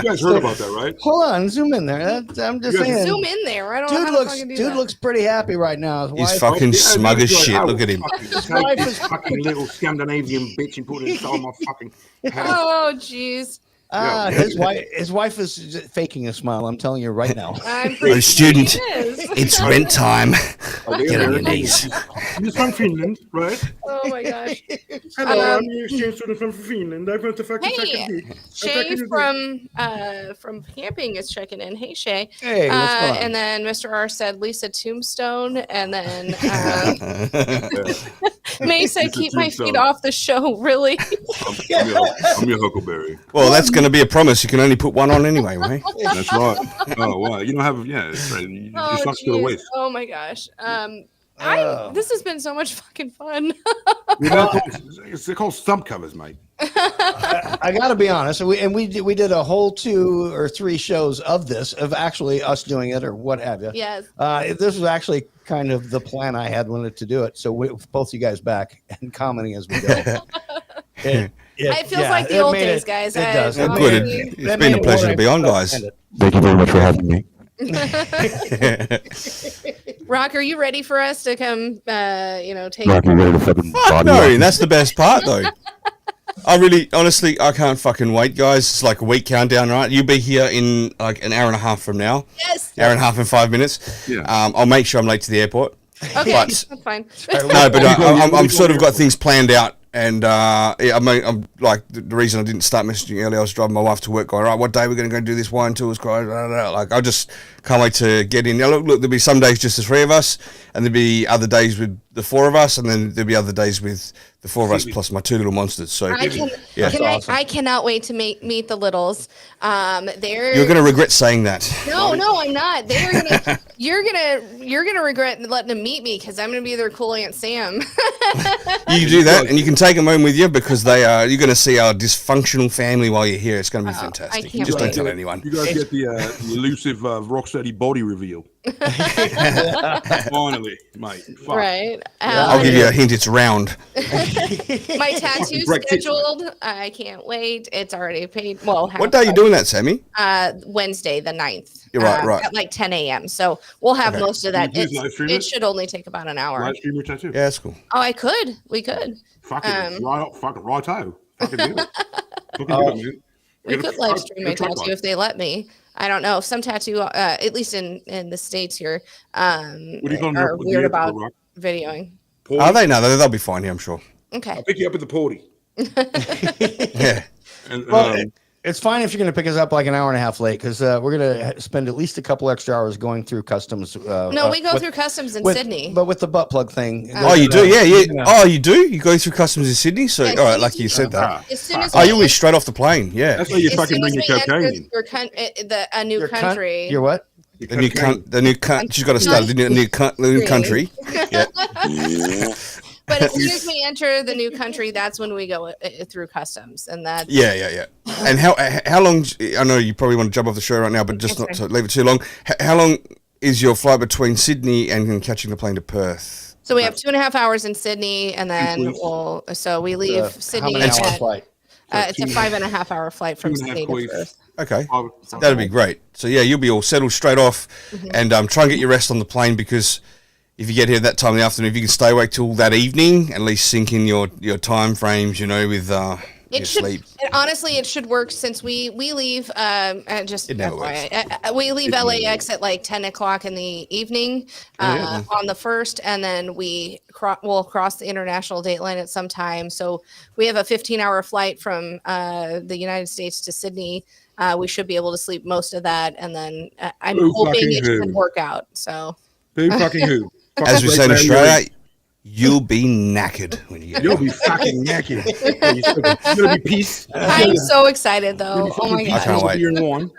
guys heard about that, right? Hold on, zoom in there. I'm just saying. Zoom in there. I don't know Dude how to fucking do dude that. looks pretty happy right now. His He's wife- fucking smug as shit. Look at him. His wife is fucking little Scandinavian bitch and put it inside my fucking house. Oh, jeez. His wife is just faking a smile. I'm telling you right now. I'm Oh, pretty student, sure it is. it's rent time. Get on your knees. You're from Finland, right? Oh my gosh. Hello, I'm the exchange student from Finland. I went to fucking Hey, Shay from camping is checking in. Hey, Shay. Hey, what's going on? And then Mr. R said Lisa Tombstone, and then May said keep my feet Tombstone. off the show. Really? I'm your Huckleberry. Well, that's going to be a promise. You can only put one on anyway, right? That's right. Oh, wow. You don't have, yeah, it's right. You Oh, sucks to the geez. waist. Oh my gosh. This has been so much fucking fun. They're called stump covers, mate. I got to be honest. We did a whole 2 or 3 shows of this, of actually us doing it or what have you. Yes. This was actually kind of the plan I had wanted to do it. So both you guys back and commenting as we go. It feels like the old days, guys. It does. Oh, good. It's been a pleasure to be on, guys. Thank you very much for having me. Rock, are you ready for us to come? Take. Rock, you ready to fucking Fuck body no, rock? that's the best part, though. Honestly, I can't fucking wait, guys. It's like a week countdown, right? You'll be here in like an hour and a half from now. Yes. Hour and a half and 5 minutes. Yeah. I'll make sure I'm late to the airport. Okay, But- that's fine. No, but I'm sort of got things planned out. And I'm like the reason I didn't start messaging earlier. I was driving my wife to work, going, right, what day we're going to go do this wine tour? Like I just can't wait to get in. Now, look, there'll be some days just the 3 of us, and there'll be other days with the 4 of us, and then there'll be other days with the 4 of us plus my 2 little monsters. So yeah, I cannot wait to meet the littles. They're you're going to regret saying that. No, I'm not. You're gonna regret letting them meet me because I'm gonna be their cool Aunt Sam. You do that, and you can take them home with you because you're going to see our dysfunctional family while you're here. It's going to be fantastic. can't Just wait. don't tell anyone. You guys get the elusive rocksteady body reveal. Finally, mate. Fuck. Right. I'll give you a hint. It's round. My tattoo's scheduled. I can't wait. It's already paid. Well, What day are you doing that, Sammy? Wednesday, the 9th. You're right. At like 10 a.m. So we'll have Okay. most of that. Can you please live stream It it? should only take about an hour. Live stream your tattoo. Yeah, that's cool. Oh, we could. Fucking right, fucking righto. Fucking do it. Fucking do it, man. We could live stream my tattoo if they let me. I don't know. Some tattoo, at least in the States here, What do you call them? are weird about videoing. Are they? No, they'll be fine here, I'm sure. Okay. I'll pick you up at the party. Yeah. And, Well, it's fine if you're going to pick us up like an hour and a half late because we're going to spend at least a couple extra hours going through customs. No, we go through customs in Sydney. But with the butt plug thing. Oh, you do? Yeah. Oh, you do? You go through customs in Sydney? So, all right, lucky you said that. As soon as you were straight off the plane. Yeah. That's why you fucking bring your cocaine. A new country. Your what? The new country. She's got to start the new country. Yeah. But as soon as we enter the new country, that's when we go through customs, and that's Yeah. And how long? I know you probably want to jump off the show right now, but just not to leave it too long. How long is your flight between Sydney and catching the plane to Perth? so we have 2.5 hours in Sydney, and then we leave Sydney. How many hour flight? It's a 5.5 hour flight from Sydney to Perth. Okay, that'd be great. So yeah, you'll be all settled straight off, and try and get your rest on the plane because if you get here that time in the afternoon, if you can stay awake till that evening, at least sink in your time frames, with your sleep. Honestly, it should work since we leave. It never works. We leave LAX at like 10 o'clock in the evening on the 1st, and then we'll cross the international date line at some time. So we have a 15-hour flight from the United States to Sydney. We should be able to sleep most of that, and then I'm hoping it should work out. So who fucking who? As we say in Australia, you'll be knackered when you get You'll be fucking knackered. It's gonna be peace. I'm so excited, though. Oh my god! I can't wait.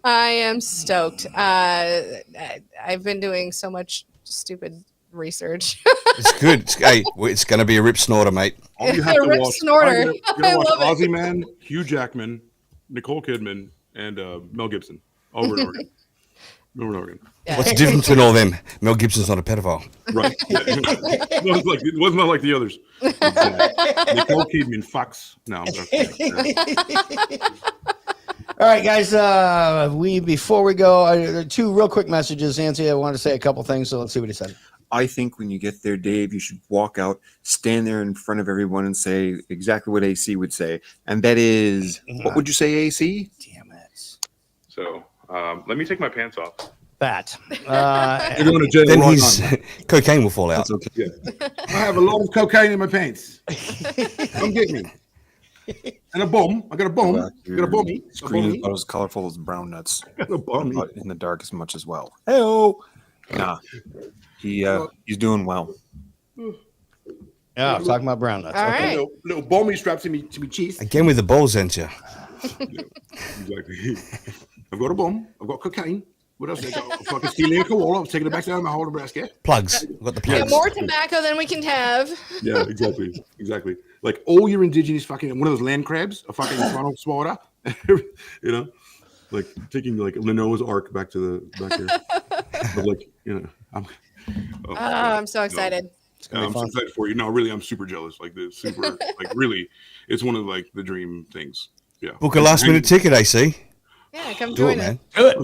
I am stoked. I've been doing so much stupid research. It's good. It's going to be a rip snorter, mate. All you have to watch, you're gonna watch Ozzy Man, Hugh Jackman, Nicole Kidman, and Mel Gibson over and over again. Over and over again. Yeah. What's the difference between all them? Mel Gibson's not a pedophile. Right. It wasn't like the others. Nicole Kidman fucks. No. All right, guys. Before we go, 2 real quick messages. Nancy, I wanted to say a couple things, so let's see what he said. I think when you get there, Dave, you should walk out, stand there in front of everyone, and say exactly what AC would say, and that is, what would you say, AC? Damn it. So let me take my pants off. That. You're going to jail. Then cocaine will fall out. That's okay. Yeah. I have a lot of cocaine in my pants. Come get me. And a bomb. I got a bomb. I got a bomby. Screen is about as colorful as brown nuts. I got a bomb. But in the dark as much as well. Hey-oh. Nah. He's doing well. Yeah, I'm talking about brown nuts. All Okay. right. Little bomby strapped to me cheese. Again with the balls, ain't you? Exactly. I've got a bomb. I've got cocaine. What else? I got fucking stealing a koala. I was taking it back down my whole Nebraska. Plugs. I've got the plugs. Yeah, more tobacco than we can have. Yeah, exactly. Like all your indigenous fucking one of those land crabs, a fucking funnel swatter, like taking like Noah's Ark back to the back there. But like I'm so excited. I'm so excited for you. No, really, I'm super jealous. Like the super, like really, it's one of like the dream things. Yeah. Book a last minute ticket, AC. Yeah, come Do it, join us. man.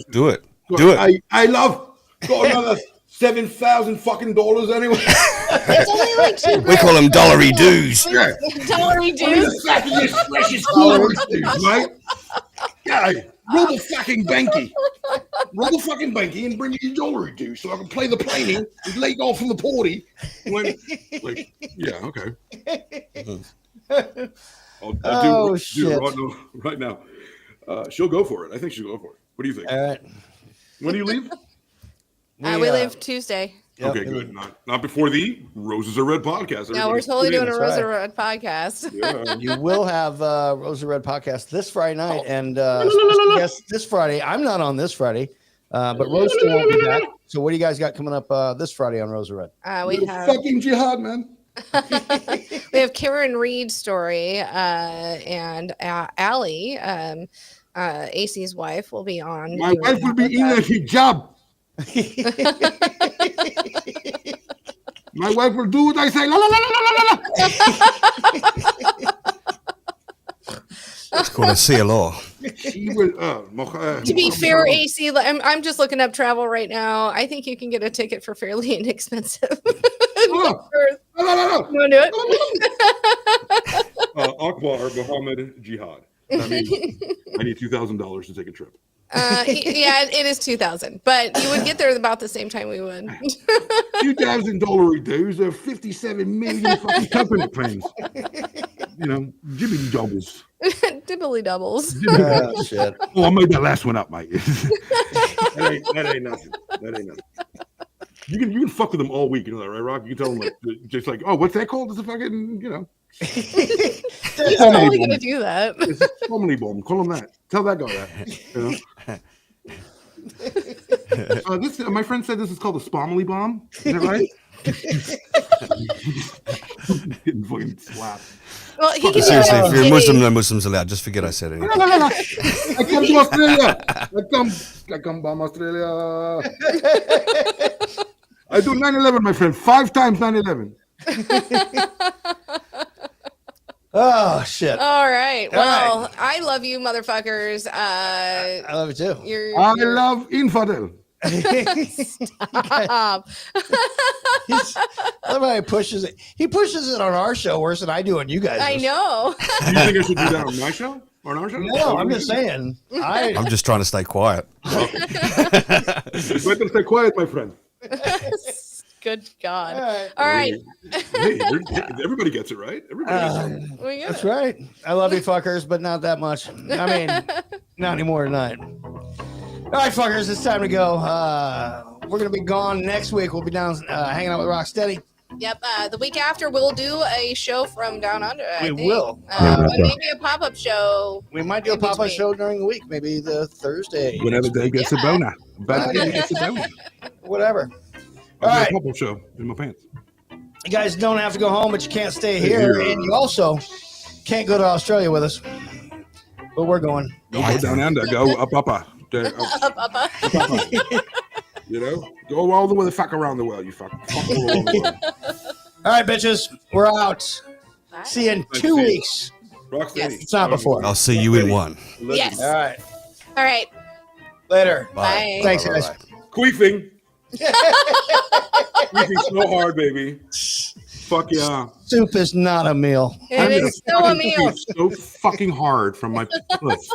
Do it. Do it. I love. Got another $7,000 fucking anyway. It's only like $2. We call them dollary dues. Yeah. Dollary dues. The fact that you precious dollary dues, mate. Yeah. Roll the fucking banky. Roll the fucking banky and bring me your dollary dues so I can play the planing and lay off from the party. Yeah, okay. I'll do it right now. She'll go for it. I think she'll go for it. What do you think? All right. When do you leave? We leave Tuesday. Okay, good. Not before the Roses Are Red podcast. No, we're totally doing a That's Rosa right. Red podcast. Yeah. You will have Rosa Red podcast this Friday night, and special guest this Friday. I'm not on this Friday, but Rose still won't be back. So what do you guys got coming up this Friday on Rosa Red? We have fucking jihad, man. we have Karen Reed's story, and Allie, AC's wife, will be on. My wife will be in a hijab. My wife will do what I say. La, la, la, la, la, la. It's called a CLR. She will. To be fair, AC, I'm just looking up travel right now. I think you can get a ticket for fairly inexpensive. No. You want to do it? Akbar Muhammad Jihad. I need $2,000 to take a trip. Yeah, it is 2,000, but you would get there about the same time we would. $2,000 dues are 57 million fucking coconut plants. You know, jibbity doubles. Dibbly doubles. Oh, shit. Oh, I made that last one up, mate. that ain't nothing. That ain't nothing. You can fuck with them all week, you know that, right, Rock? You can tell them just like, oh, what's that called? It's a fucking, you know. He's totally gonna do that. It's a comedy bomb. Call him that. Tell that guy that. You know? My friend said this is called a spomily bomb. Is that right? Getting fucking slapped. Well, he can Seriously, if you're Muslim, no Muslims allowed. Just forget I said anything. No. I come to Australia. I come from Australia. I do 9/11, my friend. 5 times 9/11. Oh shit! All right. Well, right. I love you, motherfuckers. I love it too. I love infidel. Stop. I love how he pushes it. He pushes it on our show worse than I do on you guys. I know. Do you think I should do that on my show? Or on our show? No, I'm just saying. I'm just trying to stay quiet. Let them stay quiet, my friend. Good God. All right. Hey, everybody gets it, right? Everybody gets it. That's right. I love you fuckers, but not that much. I mean, not anymore tonight. All right, fuckers, it's time to go. We're going to be gone next week. We'll be down hanging out with Rocksteady. Yep. The week after, we'll do a show from Down Under. I think. Will. Maybe a pop-up show. We might do a pop-up show during the week, maybe the Thursday. Whenever Dave gets a boner. Whatever. All right. A couple show in my pants. You guys don't have to go home, but you can't stay here. And you also can't go to Australia with us. But we're going. Don't go down under. Go up. Up. You know? Go all the way the fuck around the world, you fuck. Fuck all around the world. All right, bitches. We're out. Bye. See you in 2 weeks. Rocksteady. Yes. It's not before. I'll see you in 1. Yes. All right. All right. Later. Bye. Thanks, guys. Queefing. Queefing so hard, baby. Fuck yeah. Soup is not a meal. It is still a meal. So fucking hard from my puss.